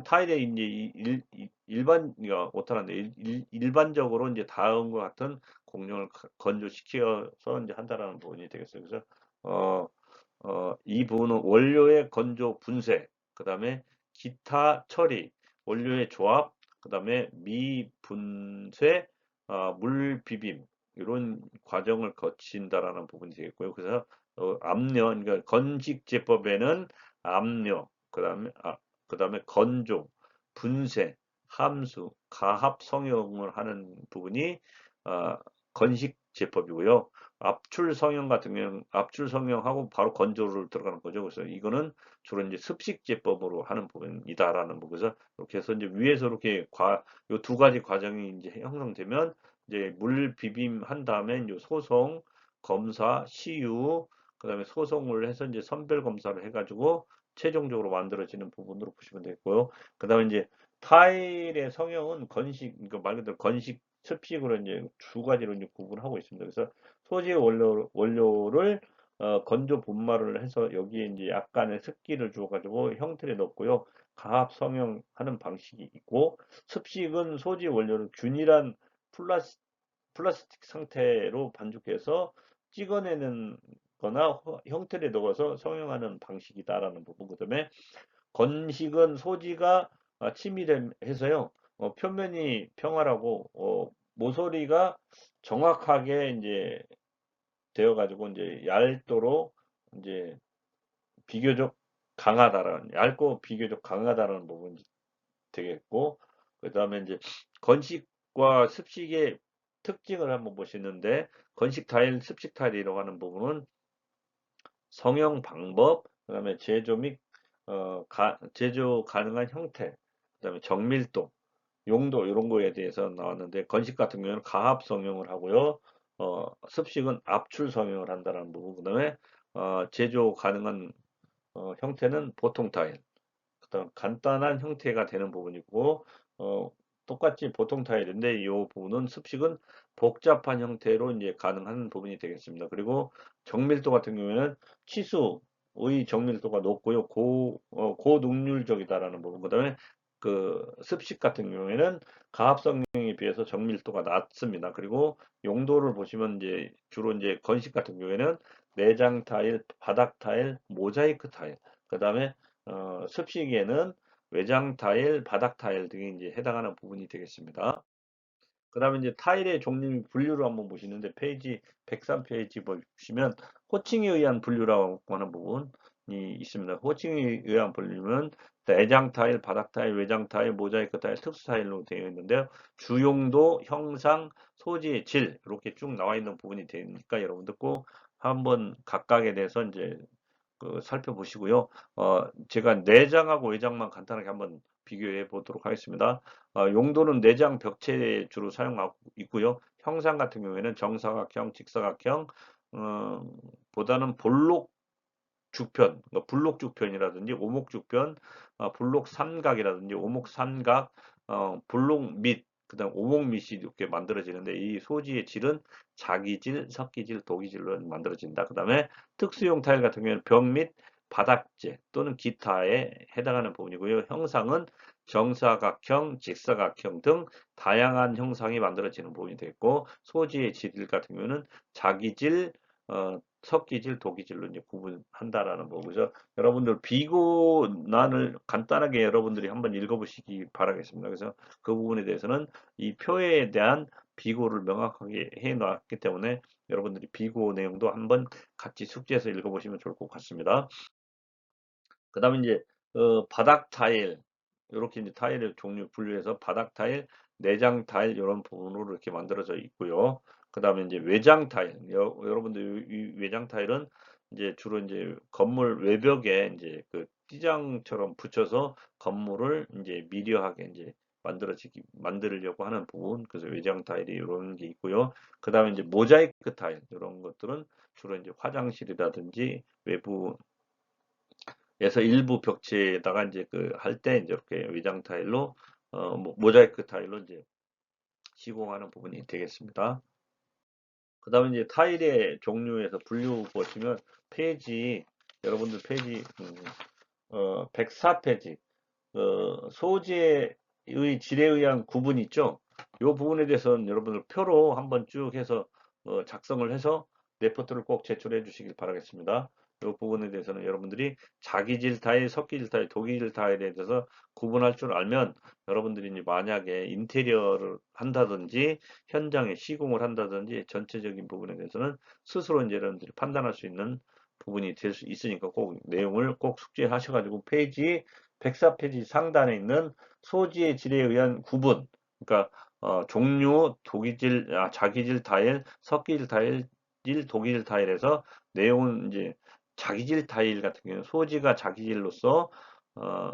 타일에 이제 일반 오타란데 일반적으로 이제 다음과 같은 공정을 건조시켜서 이제 한다라는 부분이 되겠어요. 그래서 어, 이 부분은 원료의 건조 분쇄, 그 다음에 기타 처리, 원료의 조합, 그 다음에 미분쇄, 물 비빔, 이런 과정을 거친다라는 부분이 되겠고요. 그래서 압력, 그러니까 건식 제법에는 압력, 그다음에 건조, 분쇄, 함수, 가합 성형을 하는 부분이 어, 건식 제법이고요. 압출 성형 같은 경우는 압출 성형하고 바로 건조를 들어가는 거죠. 그래서 이거는 주로 이제 습식 제법으로 하는 부분이다라는 부분에서 이렇게 해서 이제 위에서 이렇게 요 두 가지 과정이 이제 형성되면 이제 물 비빔 한 다음에 이제 소송, 검사, 시유, 그다음에 소송을 해서 이제 선별 검사를 해가지고 최종적으로 만들어지는 부분으로 보시면 되고요. 그다음에 이제 타일의 성형은 건식, 그러니까 말 그대로 건식, 습식으로 이제 두 가지로 이제 구분하고 있습니다. 그래서 소재 원료를 건조 분말을 해서 여기에 이제 약간의 습기를 주어가지고 형틀에 넣고요. 가압 성형하는 방식이 있고 습식은 소재 원료를 균일한 플라스, 플라스틱 상태로 반죽해서 찍어내는 거나 형틀에 넣어서 성형하는 방식이다라는 부분. 그다음에 건식은 소지가 치밀해서요. 표면이 평활하고 모서리가 정확하게 이제 되어 가지고 이제 얇도록 이제 비교적 얇고 비교적 강하다라는 부분이 되겠고 그다음에 이제 건식과 습식의 특징을 한번 보시는데 건식 타일, 습식 타일이라고 하는 부분은 성형 방법, 그다음에 제조 및 제조 가능한 형태, 그다음에 정밀도, 용도 이런 거에 대해서 나왔는데 건식 같은 경우는 가압 성형을 하고요. 습식은 압출 성형을 한다는 부분. 그다음에 제조 가능한 형태는 보통 타일. 그다음 간단한 형태가 되는 부분이고 어, 똑같이 보통 타일인데 이 부분은 습식은 복잡한 형태로 이제 가능한 부분이 되겠습니다. 그리고 정밀도 같은 경우에는 치수의 정밀도가 높고요. 고능률적이다라는 부분. 그다음에 그 습식 같은 경우에는 가압성형에 비해서 정밀도가 낮습니다. 그리고 용도를 보시면 이제 주로 이제 건식 같은 경우에는 내장 타일, 바닥 타일, 모자이크 타일, 그다음에 습식에는 외장 타일, 바닥 타일 등이 이제 해당하는 부분이 되겠습니다. 그다음에 이제 타일의 종류 분류를 한번 보시는데 페이지 103페이지 보시면 호칭에 의한 분류라고 하는 부분이 있습니다. 호칭에 의한 분류는 내장 타일, 바닥 타일, 외장 타일, 모자이크 타일, 특수 타일로 되어 있는데요. 주용도, 형상, 소지의 질 이렇게 쭉 나와 있는 부분이 되니까 여러분들 꼭 한번 각각에 대해서 이제 살펴보시고요. 제가 내장하고 외장만 간단하게 한번 비교해 보도록 하겠습니다. 용도는 내장 벽체에 주로 사용하고 있고요. 형상 같은 경우에는 정사각형, 직사각형, 어, 보다는 볼록 죽편, 그러니까 불록 죽편이라든지 오목 죽편, 불록 삼각이라든지 오목 삼각, 불록 밑, 그다음 오목 밑이 이렇게 만들어지는데 이 소지의 질은 자기질, 석기질, 도기질로 만들어진다. 그다음에 특수용 타일 같은 경우에는 벽 및 바닥재 또는 기타에 해당하는 부분이고요. 형상은 정사각형, 직사각형 등 다양한 형상이 만들어지는 부분이 되겠고 소지의 질 같은 경우는 자기질, 석기질, 도기질로 이제 구분한다라는 거죠. 여러분들 비고난을 간단하게 여러분들이 한번 읽어보시기 바라겠습니다. 그래서 그 부분에 대해서는 이 표에 대한 비고를 명확하게 해놨기 때문에 여러분들이 비고 내용도 한번 같이 숙지해서 읽어보시면 좋을 것 같습니다. 그 다음에 이제 바닥 타일 이렇게 이제 타일의 종류 분류해서 바닥 타일, 내장 타일 이런 부분으로 이렇게 만들어져 있고요. 그 다음에 이제 외장 타일 여러분들 이 외장 타일은 이제 주로 이제 건물 외벽에 이제 그 띠장처럼 붙여서 건물을 이제 미려하게 이제 만들려고 하는 부분, 그래서 외장 타일이 이런 게 있고요. 그 다음에 이제 모자이크 타일 이런 것들은 주로 이제 화장실이라든지 외부 에서 일부 벽지에다가 이제 그 할 때 이제 이렇게 외장 타일로 모자이크 타일로 이제 시공하는 부분이 되겠습니다. 그 다음에 이제 타일의 종류에서 분류 보시면 페이지 여러분들 페이지 104페이지 소재의 질에 의한 구분 있죠. 이 부분에 대해서는 여러분들 표로 한번 쭉 해서 작성을 해서 레포트를 꼭 제출해 주시길 바라겠습니다. 이 부분에 대해서는 여러분들이 자기질 타일, 석기질 타일, 도기질 타일에 대해서 구분할 줄 알면 여러분들이 이제 만약에 인테리어를 한다든지 현장에 시공을 한다든지 전체적인 부분에 대해서는 스스로 이제 여러분들이 판단할 수 있는 부분이 될 수 있으니까 꼭 내용을 꼭 숙지하셔가지고 페이지 104페이지 상단에 있는 소지의 질에 의한 구분, 그러니까 종류, 도기질, 자기질 타일, 석기질 타일, 도기질 타일에서 내용은 이제 자기질 타일 같은 경우는 소지가 자기질로서 어,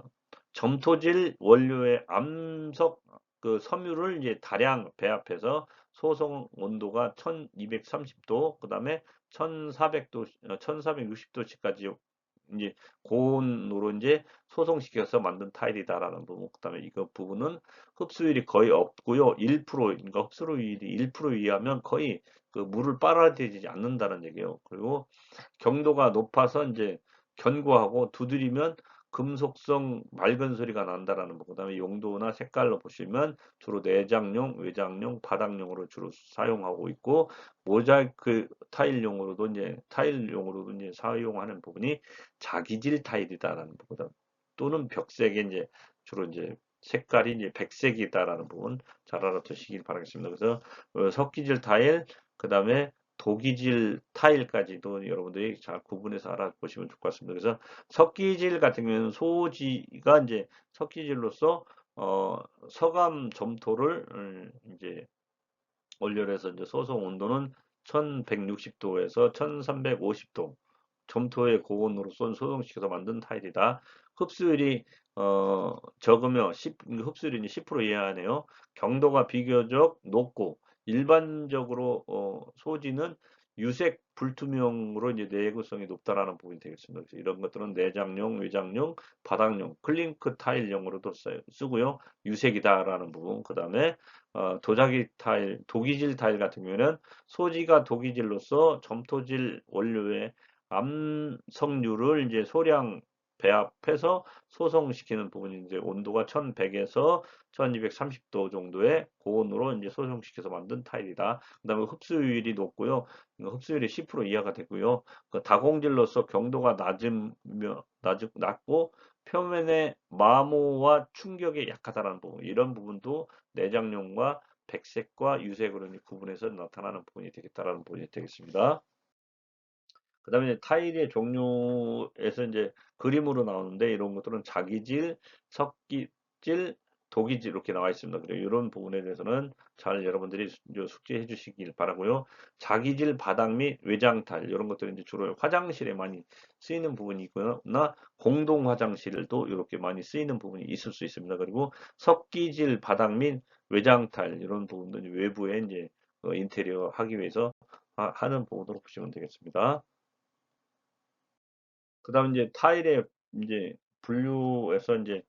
점토질 원료의 암석 그 섬유를 이제 다량 배합해서 소송 온도가 1230도, 그 다음에 1400도, 1460도씨까지 이제 고온으로 이제 소송시켜서 만든 타일이다라는 부분. 그다음에 이거 부분은 흡수율이 거의 없고요. 1%, 그러니까 흡수율이 1% 이하면 거의 그 물을 빨아들이지 않는다는 얘기예요. 그리고 경도가 높아서 이제 견고하고 두드리면 금속성 맑은 소리가 난다라는 거. 그다음에 용도나 색깔로 보시면 주로 내장용, 외장용, 바닥용으로 주로 사용하고 있고 모자이크 타일용으로도 이제 사용하는 부분이 자기질 타일이다라는 부분 또는 벽색에 이제 주로 이제 색깔이 이제 백색이다라는 부분 잘 알아두시길 바라겠습니다. 그래서 석기질 타일, 그다음에 도기질 타일까지도 여러분들이 잘 구분해서 알아보시면 좋을 것 같습니다. 그래서 석기질 같은 경우는 소지가 이제 석기질로서 서감 점토를 이제 원료로 해서 이제 소송 온도는 1160도에서 1350도 점토의 고온으로 소송시켜서 만든 타일이다. 흡수율이 적으며 흡수율이 이제 10% 이하네요. 경도가 비교적 높고 일반적으로 소지는 유색 불투명으로 이제 내구성이 높다라는 부분이 되겠습니다. 그래서 이런 것들은 내장용, 외장용, 바닥용, 클링크 타일용으로도 쓰고요. 유색이다라는 부분. 그다음에 도자기 타일, 도기질 타일 같은 경우에는 소지가 도기질로서 점토질 원료의 암석류를 이제 소량 배합해서 소성시키는 부분이 이제 온도가 1100에서 1230도 정도의 고온으로 이제 소성시켜서 만든 타일이다. 그다음에 흡수율이 높고요. 흡수율이 10% 이하가 되고요. 그 다공질로서 경도가 낮고 표면의 마모와 충격에 약하다는 부분. 이런 부분도 내장용과 백색과 유색으로 구분해서 나타나는 부분이 되겠다라는 부분이 되겠습니다. 그다음에 이제 타일의 종류에서 이제 그림으로 나오는데 이런 것들은 자기질, 석기질, 도기질 이렇게 나와 있습니다. 그래서 이런 부분에 대해서는 잘 여러분들이 숙지해 주시길 바라고요. 자기질 바닥 및 외장 타일 이런 것들은 이제 주로 화장실에 많이 쓰이는 부분이 있거나 공동 화장실도 이렇게 많이 쓰이는 부분이 있을 수 있습니다. 그리고 석기질 바닥 및 외장 타일 이런 부분들이 외부에 이제 인테리어 하기 위해서 하는 부분으로 보시면 되겠습니다. 그다음에 이제 타일의 이제 분류에서 이제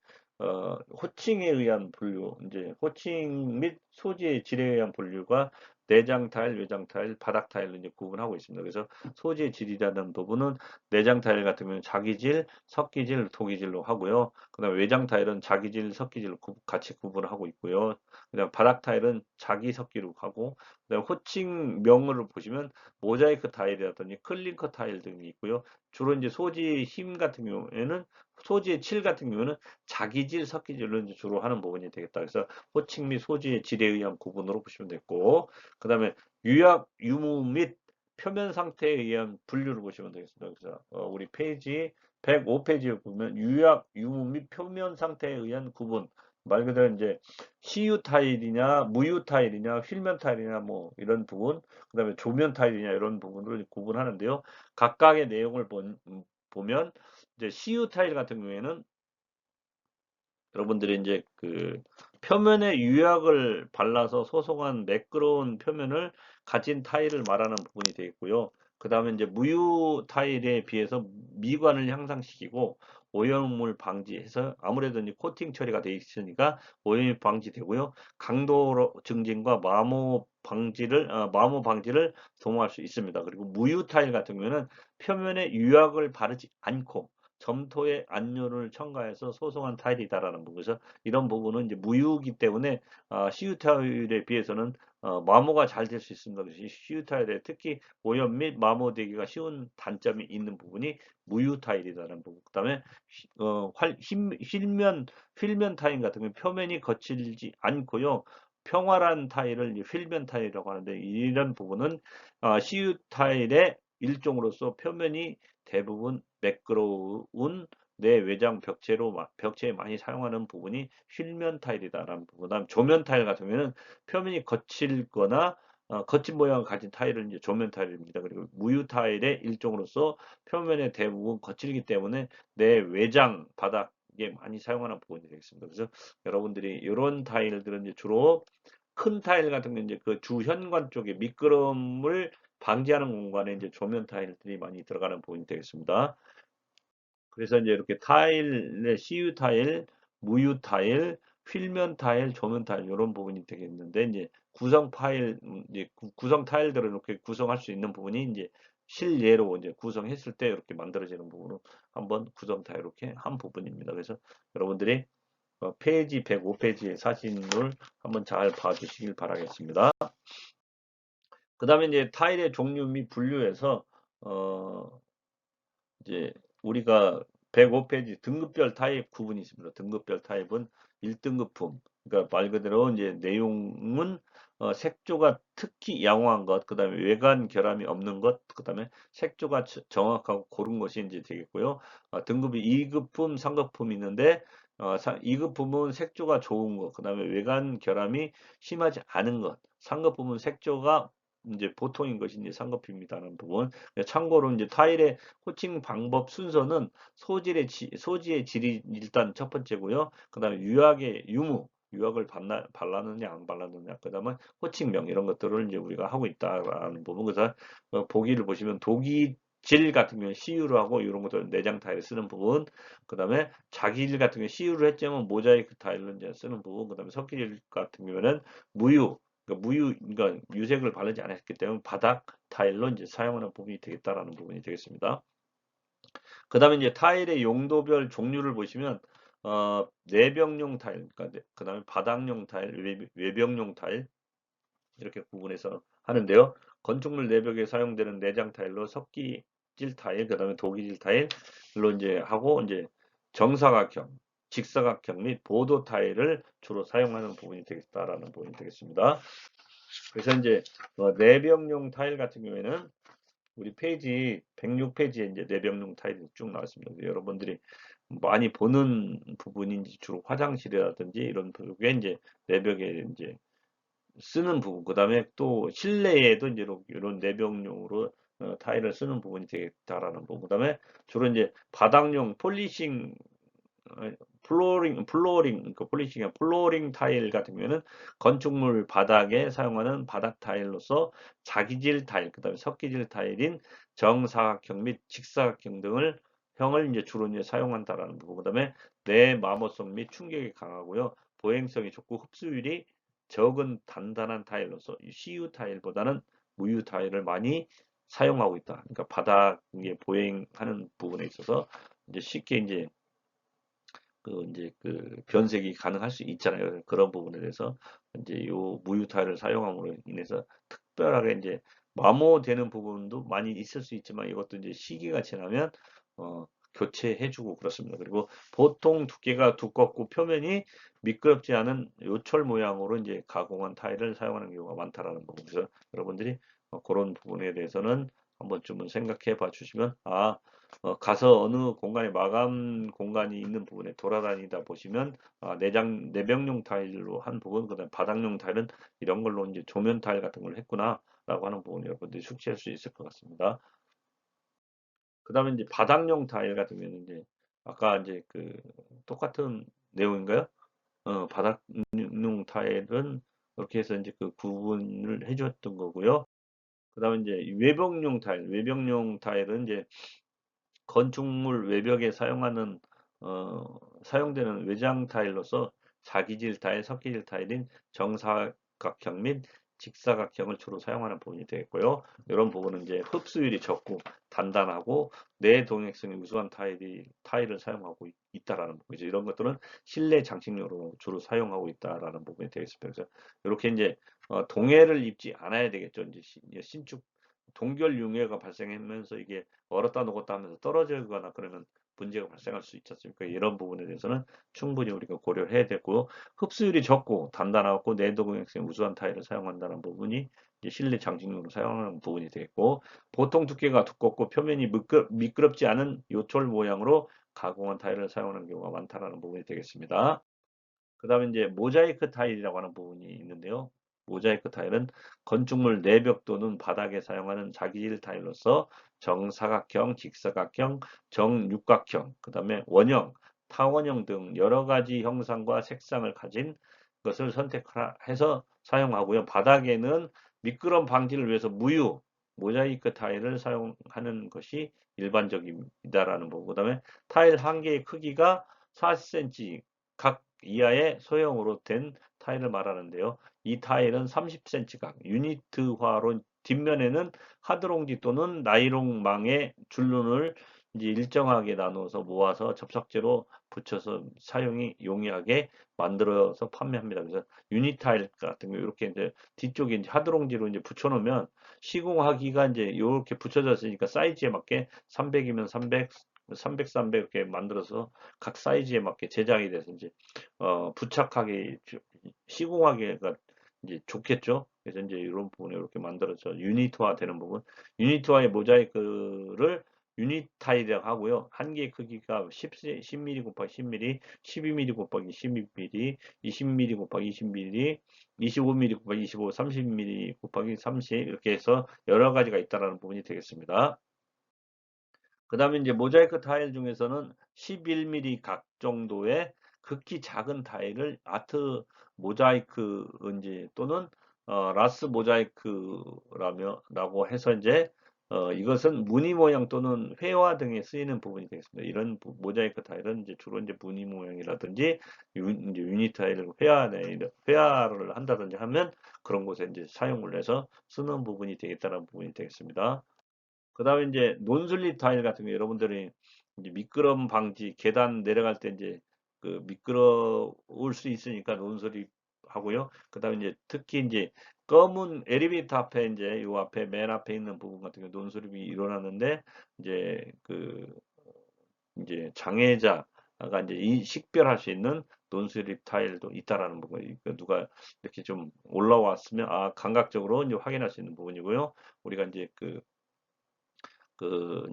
호칭에 의한 분류, 이제 호칭 및 소재의 질에 의한 분류가 내장 타일, 외장 타일, 바닥 타일로 이제 구분하고 있습니다. 그래서 소재의 질이라는 부분은 내장 타일 같은 경우는 자기질, 석기질, 도기질로 하고요. 그다음에 외장 타일은 자기질, 석기질로 같이 구분을 하고 있고요. 그다음 바닥 타일은 자기 석기로 하고, 그다음 호칭명을 보시면 모자이크 타일이라든지 클링커 타일 등이 있고요. 주로 이제 소지의 힘 같은 경우에는 소지의 질 같은 경우는 자기질, 석기질로 이제 주로 하는 부분이 되겠다. 그래서 호칭 및 소지의 질에 의한 구분으로 보시면 됐고, 그 다음에 유약, 유무 및 표면 상태에 의한 분류를 보시면 되겠습니다. 그래서 우리 페이지 105페이지에 보면 유약, 유무 및 표면 상태에 의한 구분. 말 그대로 이제 CU 타일이냐, 무유 타일이냐, 휠면 타일이냐, 뭐 이런 부분, 그 다음에 조면 타일이냐 이런 부분을 구분하는데요. 각각의 내용을 보면 이제 CU 타일 같은 경우에는 여러분들이 이제 그 표면에 유약을 발라서 소성한 매끄러운 표면을 가진 타일을 말하는 부분이 되겠고요. 그 다음에 이제 무유 타일에 비해서 미관을 향상시키고 오염물 방지해서 아무래도 이제 코팅 처리가 되어 있으니까 오염이 방지되고요. 강도 증진과 마모 방지를 도모할 수 있습니다. 그리고 무유 타일 같은 경우는 표면에 유약을 바르지 않고 점토에 안료를 첨가해서 소성한 타일이다라는 부분에서 이런 부분은 이제 무유기 때문에 CU 타일에 비해서는 마모가 잘 될 수 있습니다. 그래서 CU 타일에 특히 오염 및 마모되기가 쉬운 단점이 있는 부분이 무유 타일이라는 부분. 그다음에 휠면 타일 같은 경우 표면이 거칠지 않고요. 평활한 타일을 휠면 타일이라고 하는데 이런 부분은 CU 타일의 일종으로서 표면이 대부분 매끄러운 내외장 벽체에 많이 사용하는 부분이 휠면 타일이다라는 부분. 그다음 조면 타일 같은 경우에는 표면이 거칠거나 거친 모양을 가진 타일은 이제 조면 타일입니다. 그리고 무유 타일의 일종으로서 표면의 대부분 거칠기 때문에 내외장 바닥에 많이 사용하는 부분이 되겠습니다. 그래서 여러분들이 이런 타일들은 이제 주로 큰 타일 같은 경우 이제 그 주현관 쪽에 미끄럼을 방지하는 공간에 이제 조면 타일들이 많이 들어가는 부분이 되겠습니다. 그래서 이제 이렇게 타일의 CU 타일, 무유 타일, 휠면 타일, 조면 타일 이런 부분이 되겠는데 이제 구성 파일 이제 구성 타일들을 이렇게 구성할 수 있는 부분이 이제 실예로 이제 구성했을 때 이렇게 만들어지는 부분으로 한번 구성 타일 이렇게 한 부분입니다. 그래서 여러분들이 페이지 105페이지의 사진을 한번 잘 봐주시길 바라겠습니다. 그 다음에 이제 타일의 종류 및 분류에서 어, 이제 우리가 105페이지 등급별 타입 구분이 있습니다. 등급별 타입은 1등급품. 그러니까 말 그대로 이제 내용은 색조가 특히 양호한 것, 그 다음에 외관 결함이 없는 것, 그 다음에 색조가 정확하고 고른 것이 이제 되겠고요. 등급이 2급품, 3급품이 있는데 2급품은 색조가 좋은 것, 그 다음에 외관 결함이 심하지 않은 것, 3급품은 색조가 이제 보통인 것이 이제 쌍꺼풀입니다라는 부분. 참고로 이제 타일의 코팅 방법 순서는 소지의 질이 일단 첫 번째고요. 그다음에 유학을 발랐느냐 안 발랐느냐, 그다음에 호칭명 이런 것들을 이제 우리가 하고 있다라는 부분. 그래서 보기를 보시면 독이질 같은 경우는 CU로 하고 이런 것들 내장 타일 쓰는 부분, 그다음에 자기질 같은 경우 CU를 했지만 모자이크 타일로 이제 쓰는 부분, 그다음에 석기질 같은 경우는 그러니까 유색을 바르지 않았기 때문에 바닥 타일로 이제 사용하는 부분이 되겠다라는 부분이 되겠습니다. 그 다음에 이제 타일의 용도별 종류를 보시면 내벽용 타일, 그 다음에 바닥용 타일, 외벽용 타일 이렇게 구분해서 하는데요. 건축물 내벽에 사용되는 내장 타일로 석기질 타일, 그 다음에 도기질 타일로 이제 하고 이제 정사각형, 직사각형 및 보도 타일을 주로 사용하는 부분이 되겠다라는 부분이 되겠습니다. 그래서 이제 내벽용 타일 같은 경우에는 우리 페이지 106페이지에 이제 내벽용 타일이 쭉 나왔습니다. 여러분들이 많이 보는 부분인지 주로 화장실이라든지 이런 부분에 이제 내벽에 이제 쓰는 부분, 그 다음에 또 실내에도 이제 이런 내벽용으로 타일을 쓰는 부분이 되겠다라는 부분, 그 다음에 주로 이제 바닥용 폴리싱, 그 폴리싱이 플로어링 타일 같은 경우에는 건축물 바닥에 사용하는 바닥 타일로서 자기질 타일, 그 다음에 석기질 타일인 정사각형 및 직사각형 등을 형을 이제 주로 이제 사용한다라는 부분, 그 다음에 내마모성 및 충격이 강하고요, 보행성이 좋고 흡수율이 적은 단단한 타일로서 CU 타일보다는 무유 타일을 많이 사용하고 있다. 그러니까 바닥에 보행하는 부분에 있어서 이제 쉽게 이제 그 변색이 가능할 수 있잖아요. 그런 부분에 대해서 이제 요 무유 타일을 사용함으로 인해서 특별하게 이제 마모되는 부분도 많이 있을 수 있지만 이것도 이제 시기가 지나면 교체해주고 그렇습니다. 그리고 보통 두께가 두껍고 표면이 미끄럽지 않은 요철 모양으로 이제 가공한 타일을 사용하는 경우가 많다라는 부분. 그래서 여러분들이 그런 부분에 대해서는 한 번쯤은 생각해 봐 주시면, 가서 어느 공간에 마감 공간이 있는 부분에 돌아다니다 보시면 내벽용 타일로 한 부분, 그다음 바닥용 타일은 이런 걸로 이제 조면 타일 같은 걸 했구나라고 하는 부분 여러분들이 숙지할 수 있을 것 같습니다. 그다음에 이제 바닥용 타일 같은 경우는 이제 아까 이제 그 똑같은 내용인가요? 바닥용 타일은 이렇게 해서 이제 그 구분을 해줬던 거고요. 그다음에 이제 외벽용 타일은 이제 건축물 외벽에 사용되는 외장 타일로서 자기질 타일, 석기질 타일인 정사각형 및 직사각형을 주로 사용하는 부분이 되겠고요. 이런 부분은 이제 흡수율이 적고 단단하고 내동액성이 우수한 타일을 사용하고 있다라는 부분이죠. 이런 것들은 실내 장식용으로 주로 사용하고 있다라는 부분이 되겠습니다. 그래서 이렇게 이제 동해를 입지 않아야 되겠죠. 이제 신축 동결 융해가 발생하면서 이게 얼었다 녹았다 하면서 떨어지거나 그러면 문제가 발생할 수 있지 않습니까? 이런 부분에 대해서는 충분히 우리가 고려를 해야 되고, 흡수율이 적고 단단하고 내동액성이 우수한 타일을 사용한다는 부분이 이제 실내 장식용으로 사용하는 부분이 되겠고, 보통 두께가 두껍고 표면이 미끄럽지 않은 요철 모양으로 가공한 타일을 사용하는 경우가 많다는 부분이 되겠습니다. 그 다음에 이제 모자이크 타일이라고 하는 부분이 있는데요. 모자이크 타일은 건축물 내벽 또는 바닥에 사용하는 자기질 타일로서 정사각형, 직사각형, 정육각형, 그 다음에 원형, 타원형 등 여러 가지 형상과 색상을 가진 것을 선택해서 사용하고요. 바닥에는 미끄럼 방지를 위해서 모자이크 타일을 사용하는 것이 일반적이다라는 부분. 그 다음에 타일 한 개의 크기가 40cm 각 이하의 소형으로 된 타일을 말하는데요. 이 타일은 30cm 각 유니트화로 뒷면에는 하드롱지 또는 나이롱망의 줄눈을 이제 일정하게 나누어서 모아서 접착제로 붙여서 사용이 용이하게 만들어서 판매합니다. 그래서 유니 타일 같은 거 이렇게 이제 뒤쪽에 이제 하드롱지로 이제 붙여놓으면 시공하기가 이제 이렇게 붙여져 있으니까 사이즈에 맞게 300이면 300, 300, 300 이렇게 만들어서 각 사이즈에 맞게 제작이 돼서 이제 부착하기 시공하기가 이제 좋겠죠. 그래서 이제 이런 부분에 이렇게 만들어져 유니트화 되는 부분, 유니트화의 모자이크를 유닛 타일이라고 하고요. 한 개의 크기가 10mm 곱하기 10mm, 12mm 곱하기 12mm, 20mm 곱하기 20mm, 25mm 곱하기 25, 30mm 곱하기 30 이렇게 해서 여러 가지가 있다라는 부분이 되겠습니다. 그 다음에 이제 모자이크 타일 중에서는 11mm 각 정도의 극히 작은 타일을 아트 모자이크 이제 또는 라스 모자이크라고 해서 이제 이것은 무늬 모양 또는 회화 등에 쓰이는 부분이 되겠습니다. 이런 모자이크 타일은 이제 주로 이제 무늬 모양이라든지 이제 유니 타일을 회화를 한다든지 하면 그런 곳에 이제 사용을 해서 쓰는 부분이 되겠다는 부분이 되겠습니다. 그 다음에 이제 논슬립 타일 같은 거 여러분들이 이제 미끄럼 방지 계단 내려갈 때 이제 그 미끄러울 수 있으니까 논슬립 하고요. 그 다음에 이제 특히 이제 검은 엘리베이터 앞에 이제 요 앞에 맨 앞에 있는 부분 같은 경우 논슬립이 일어나는데 이제 그 이제 장애자가 이제 식별할 수 있는 논슬립 타일도 있다라는 부분. 그러니까 누가 이렇게 좀 올라왔으면 감각적으로 이제 확인할 수 있는 부분이고요. 우리가 이제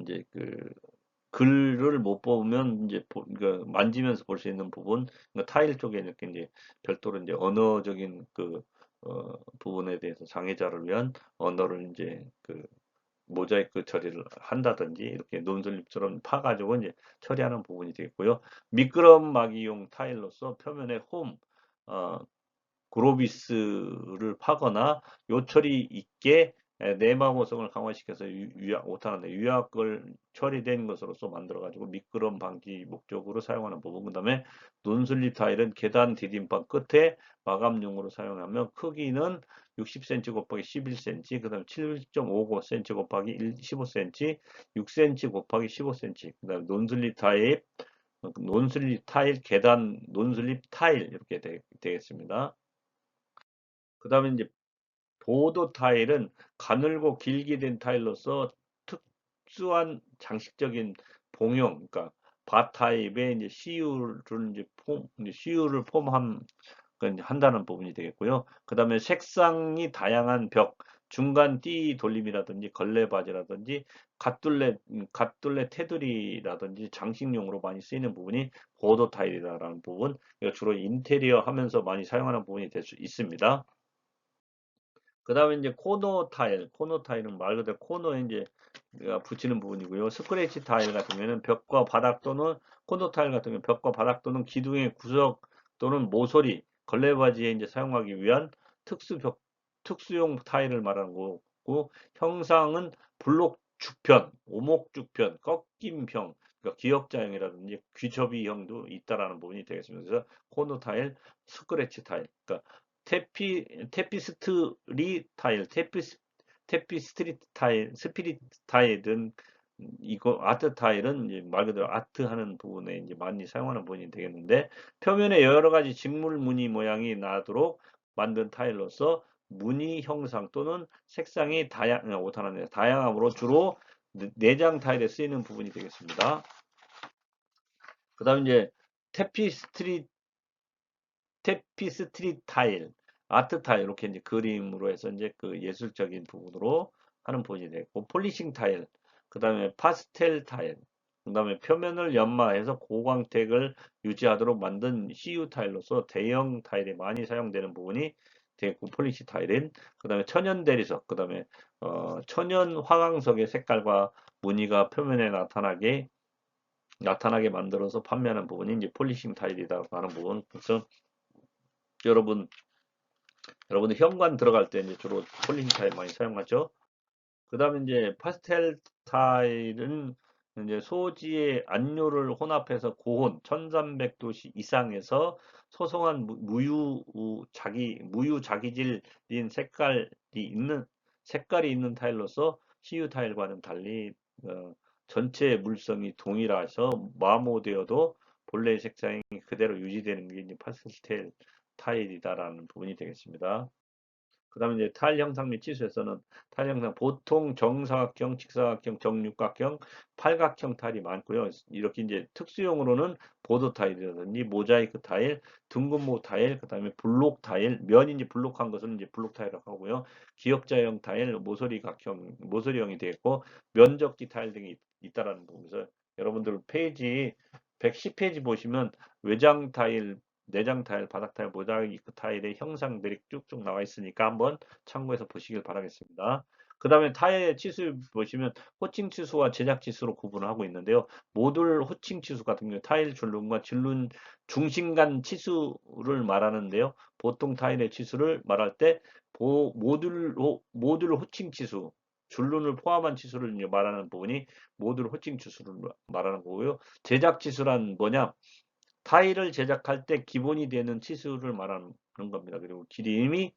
이제 글을 못 보면 이제 그러니까 만지면서 볼 수 있는 부분, 그러니까 타일 쪽에 이렇게 이제 별도로 이제 언어적인 부분에 대해서 장애자를 위한 언어를 이제 모자이크 처리를 한다든지 이렇게 논슬립처럼 파가지고 이제 처리하는 부분이 되겠고요. 미끄럼 막이용 타일로서 표면에 어, 그로비스를 파거나 요철이 있게 내마모성을 강화시켜서 오타나 유약을 처리된 것으로서 만들어가지고 미끄럼 방지 목적으로 사용하는 부분. 그 다음에 논슬립 타일은 계단 디딤방 끝에 마감용으로 사용하며 크기는 60cm 곱하기 11cm, 그 다음에 7.55cm 곱하기 15cm, 6cm 곱하기 15cm, 그 다음에 논슬립 타일, 계단 논슬립 타일 이렇게 되겠습니다. 그 다음에 이제 보도 타일은 가늘고 길게 된 타일로서 특수한 장식적인 봉용, 그러니까 바 타입의 이제 CU를 한다는 부분이 되겠고요. 그 다음에 색상이 다양한 벽, 중간 띠 돌림이라든지 걸레바지라든지 갓둘레 테두리라든지 장식용으로 많이 쓰이는 부분이 보도 타일이라는 부분, 이거 주로 인테리어 하면서 많이 사용하는 부분이 될 수 있습니다. 그 다음에 이제 코너 타일은 말 그대로 코너에 이제 내가 붙이는 부분이고요. 스크래치 타일 같은 경우에는 벽과 바닥 또는 코너 타일 같은 경우는 벽과 바닥 또는 기둥의 구석 또는 모서리, 걸레바지에 이제 사용하기 위한 특수용 타일을 말하는 거고, 형상은 블록 죽편, 오목 죽편, 꺾임형, 그러니까 기역자형이라든지 귀접이형도 있다라는 부분이 되겠습니다. 그래서 코너 타일, 스크래치 타일, 그러니까 테피스트리 타일, 테피스트리 타일, 스피릿 타일은 이거 아트 타일은 이제 말 그대로 아트 하는 부분에 이제 많이 사용하는 부분이 되겠는데, 표면에 여러 가지 직물 무늬 모양이 나도록 만든 타일로서 무늬 형상 또는 색상이 다양함으로 주로 내장 타일에 쓰이는 부분이 되겠습니다. 그 다음 이제 테피스트리 타일, 아트 타일 이렇게 이제 그림으로 해서 이제 예술적인 부분으로 하는 부분이 되고, 폴리싱 타일, 그 다음에 파스텔 타일, 그 다음에 표면을 연마해서 고광택을 유지하도록 만든 CU 타일로서 대형 타일에 많이 사용되는 부분이 되고, 폴리시 타일인, 그 다음에 천연 대리석, 그 다음에 천연 화강석의 색깔과 무늬가 표면에 나타나게 만들어서 판매하는 부분이 이제 폴리싱 타일이라고 하는 부분. 그래서 여러분 여러분들 현관 들어갈 때 이제 주로 폴리시 타일 많이 사용하죠. 그 다음에 이제 파스텔 타일은 이제 소지의 안료를 혼합해서 고온 1300도 이상에서 소성한 무유자기질인 색깔이 있는 타일로서 CU 타일과는 달리 전체 물성이 동일해서 마모되어도 본래의 색상이 그대로 유지되는 게 이제 파스텔 타일이다라는 부분이 되겠습니다. 그다음에 이제 타일 형상 및 치수에서는 타일 형상 보통 정사각형, 직사각형, 정육각형, 팔각형 타일이 많고요. 이렇게 이제 특수용으로는 보드 타일이라든지 모자이크 타일, 둥근모 타일, 그다음에 블록 타일, 면이 이제 블록한 것은 이제 블록 타일이라고 하고요. 기역자형 타일, 모서리각형, 모서리형이 되겠고 면적지 타일 등이 있다라는 부분에서 여러분들 페이지 110페이지 보시면 외장 타일, 내장 타일, 바닥 타일, 모자이크 타일의 형상들이 쭉쭉 나와 있으니까 한번 참고해서 보시길 바라겠습니다. 그 다음에 타일의 치수 보시면 호칭 치수와 제작 치수로 구분을 하고 있는데요. 모듈 호칭 치수 같은 경우 타일 줄눈과 줄눈 중심간 치수를 말하는데요. 보통 타일의 치수를 말할 때 모듈 호칭 치수, 줄눈을 포함한 치수를 이제 말하는 부분이 모듈 호칭 치수를 말하는 거고요. 제작 치수란 뭐냐? 타일을 제작할 때 기본이 되는 치수를 말하는 겁니다. 그리고 길이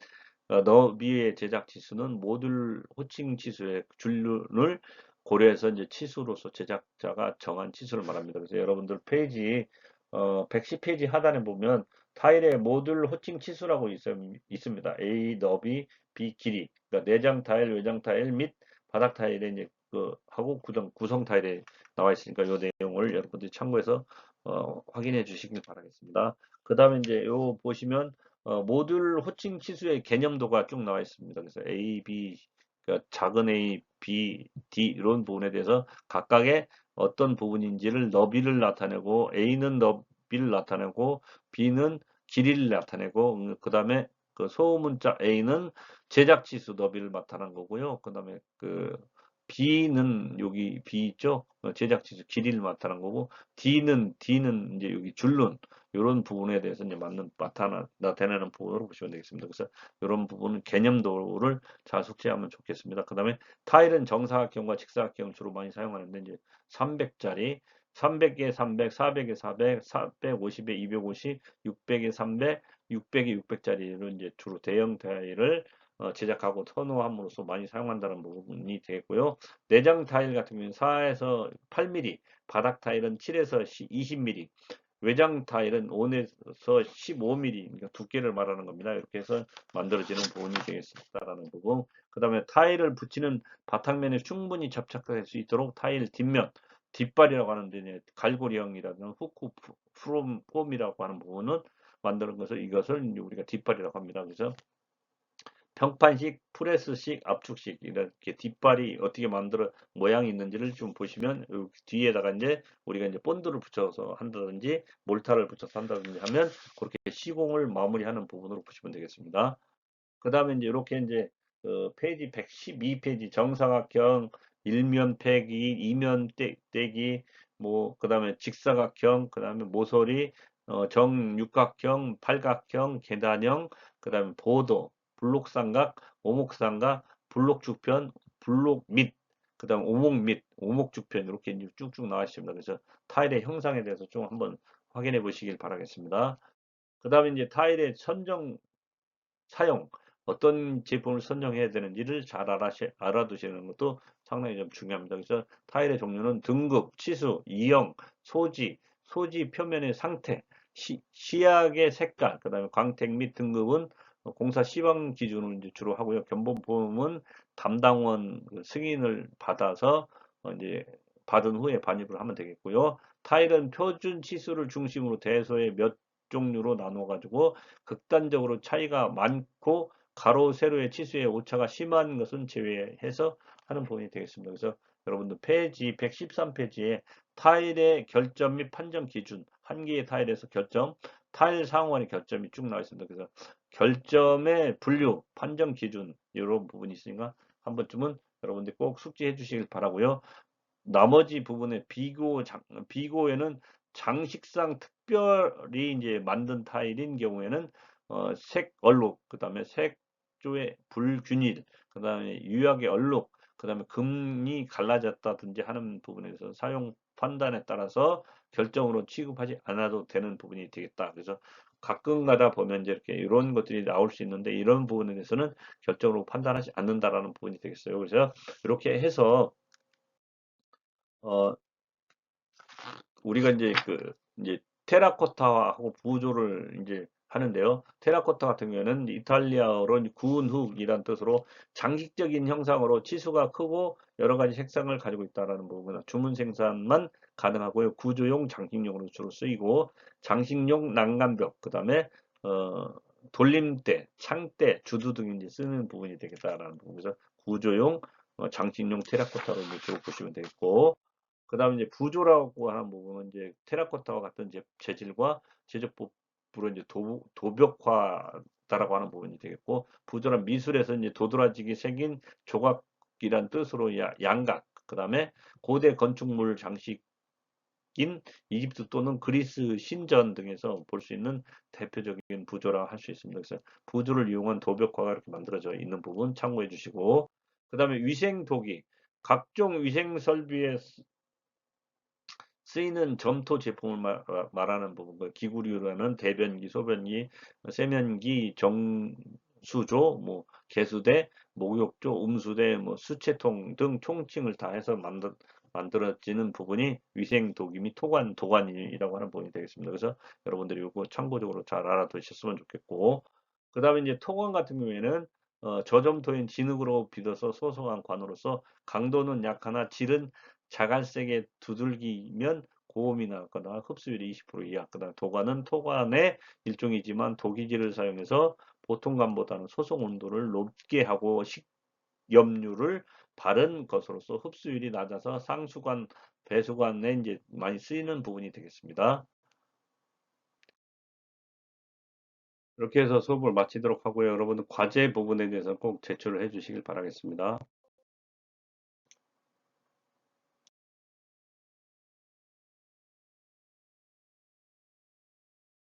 너비의 제작 치수는 모듈 호칭 치수의 줄눈을 고려해서 이제 치수로서 제작자가 정한 치수를 말합니다. 그래서 여러분들 페이지 110페이지 하단에 보면 타일의 모듈 호칭 치수라고 있습니다. A 너비, B 길이. 그러니까 내장 타일, 외장 타일 및 바닥 타일에 이제 그 하고 구성 타일에 나와 있으니까 이 내용을 여러분들이 참고해서 확인해 주시길 바라겠습니다. 그 다음에 이제 요 보시면 모듈 호칭 치수의 개념도가 쭉 나와 있습니다. 그래서 A, B, 그러니까 작은 A, B, D 이런 부분에 대해서 각각의 어떤 부분인지를 너비를 나타내고 A는 너비를 나타내고 B는 길이를 나타내고 그 다음에 그 소문자 A는 제작 치수 너비를 나타낸 거고요. 그 다음에 그 B는 여기 B 있죠? 제작 치수 길이를 나타낸 거고 D는 이제 여기 줄눈 이런 부분에 대해서 이제 나타내는 부분으로 보시면 되겠습니다. 그래서 이런 부분은 개념도를 잘 숙지하면 좋겠습니다. 그 다음에 타일은 정사각형과 직사각형 주로 많이 사용하는데 이제 300짜리 300에 300, 400에 400, 450에 250, 600에 300, 600에 600짜리로 이제 주로 대형 타일을 제작하고 선호함으로써 많이 사용한다는 부분이 되겠고요. 내장 타일 같은 경우는 4에서 8mm, 바닥 타일은 7에서 20mm, 외장 타일은 5에서 15mm, 그러니까 두께를 말하는 겁니다. 이렇게 해서 만들어지는 부분이 되겠다라는 부분. 그 다음에 타일을 붙이는 바탕면에 충분히 접착될 수 있도록 타일 뒷면, 뒷발이라고 하는데 갈고리형이라든 후크 폼이라고 하는 부분은 만드는 것을 이것을 우리가 뒷발이라고 합니다. 그래서 평판식, 프레스식, 압축식 이렇게 뒷발이 어떻게 만들어 모양이 있는지를 좀 보시면 뒤에다가 이제 우리가 이제 본드를 붙여서 한다든지 몰타를 붙여서 한다든지 하면 그렇게 시공을 마무리하는 부분으로 보시면 되겠습니다. 그 다음에 이제 이렇게 이제 페이지 112페이지 정사각형, 일면 패기, 이면 떼기, 뭐 그 다음에 직사각형, 그 다음에 모서리, 정육각형, 팔각형, 계단형, 그 다음에 보도, 블록삼각, 오목삼각, 블록주편, 블록 밑, 그 다음 오목 밑, 오목주편 이렇게 이제 쭉쭉 나와 있습니다. 그래서 타일의 형상에 대해서 좀 한번 확인해 보시길 바라겠습니다. 그 다음에 이제 타일의 선정 사용, 어떤 제품을 선정해야 되는지를 잘 알아두시는 것도 상당히 좀 중요합니다. 그래서 타일의 종류는 등급, 치수, 이형, 소지 표면의 상태, 시약의 색깔, 그 다음에 광택 및 등급은 공사 시방 기준으로 이제 주로 하고요. 견본품은 담당원 승인을 받아서 이제 받은 후에 반입을 하면 되겠고요. 타일은 표준 치수를 중심으로 대소의 몇 종류로 나눠 가지고 극단적으로 차이가 많고 가로 세로의 치수의 오차가 심한 것은 제외해서 하는 부분이 되겠습니다. 그래서 여러분들 페이지 113페이지에 타일의 결점 및 판정 기준, 한 개의 타일에서 결점, 타일 상호간의 결점이 쭉 나와 있습니다. 그래서 결점의 분류, 판정 기준 이런 부분이 있으니까 한 번쯤은 여러분들 꼭 숙지해 주시길 바라고요. 나머지 부분에 비고에는 장식상 특별히 이제 만든 타일인 경우에는 색 얼룩, 그 다음에 색조의 불균일, 그 다음에 유약의 얼룩, 그 다음에 금이 갈라졌다든지 하는 부분에서 사용 판단에 따라서 결정으로 취급하지 않아도 되는 부분이 되겠다. 그래서 가끔가다 보면 이제 이렇게 이런 것들이 나올 수 있는데 이런 부분에 대해서는 결정으로 판단하지 않는다라는 부분이 되겠어요. 그래서 이렇게 해서 어, 우리가 이제 이제 테라코타하고 부조를 이제 하는데요. 테라코타 같은 경우에는 이탈리아어로 구운 흙이란 뜻으로 장식적인 형상으로 치수가 크고 여러 가지 색상을 가지고 있다라는 부분은 주문 생산만 가능하고요. 구조용 장식용으로 주로 쓰이고 장식용 난간벽, 그다음에 어, 돌림대, 창대, 주두 등이 이제 쓰는 부분이 되겠다라는 부분. 그래서 구조용, 장식용 테라코타로 이제 주로 보시면 되겠고, 그 다음에 이제 부조라고 하는 부분은 이제 테라코타와 같은 재질과 제작법으로 이제 도벽화다라고 하는 부분이 되겠고, 부조란 미술에서 이제 도드라지게 새긴 조각이란 뜻으로 양각, 그 다음에 고대 건축물 장식인 이집트 또는 그리스 신전 등에서 볼 수 있는 대표적인 부조라 할 수 있습니다. 그래서 부조를 이용한 도벽화가 이렇게 만들어져 있는 부분 참고해 주시고, 그 다음에 위생도기, 각종 위생 설비에 쓰이는 점토 제품을 말하는 부분, 그 기구류라는 대변기, 소변기, 세면기, 정수조, 뭐 개수대, 목욕조, 음수대, 뭐 수채통 등 총칭을 다 해서 만들어지는 부분이 위생도기 및 도관이라고 하는 부분이 되겠습니다. 그래서 여러분들이 이거 참고적으로 잘 알아두셨으면 좋겠고, 그 다음에 이제 토관 같은 경우에는 저점토인 진흙으로 빚어서 소성한 관으로서 강도는 약하나 질은 자갈색의 두들기면 고음이 나거나 흡수율이 20% 이하. 그다음 도관은 토관의 일종이지만 도기질을 사용해서 보통 관보다는 소송 온도를 높게 하고 식염유를 바른 것으로서 흡수율이 낮아서 상수관, 배수관에 이제 많이 쓰이는 부분이 되겠습니다. 이렇게 해서 수업을 마치도록 하고요. 여러분들 과제 부분에 대해서 꼭 제출을 해 주시길 바라겠습니다.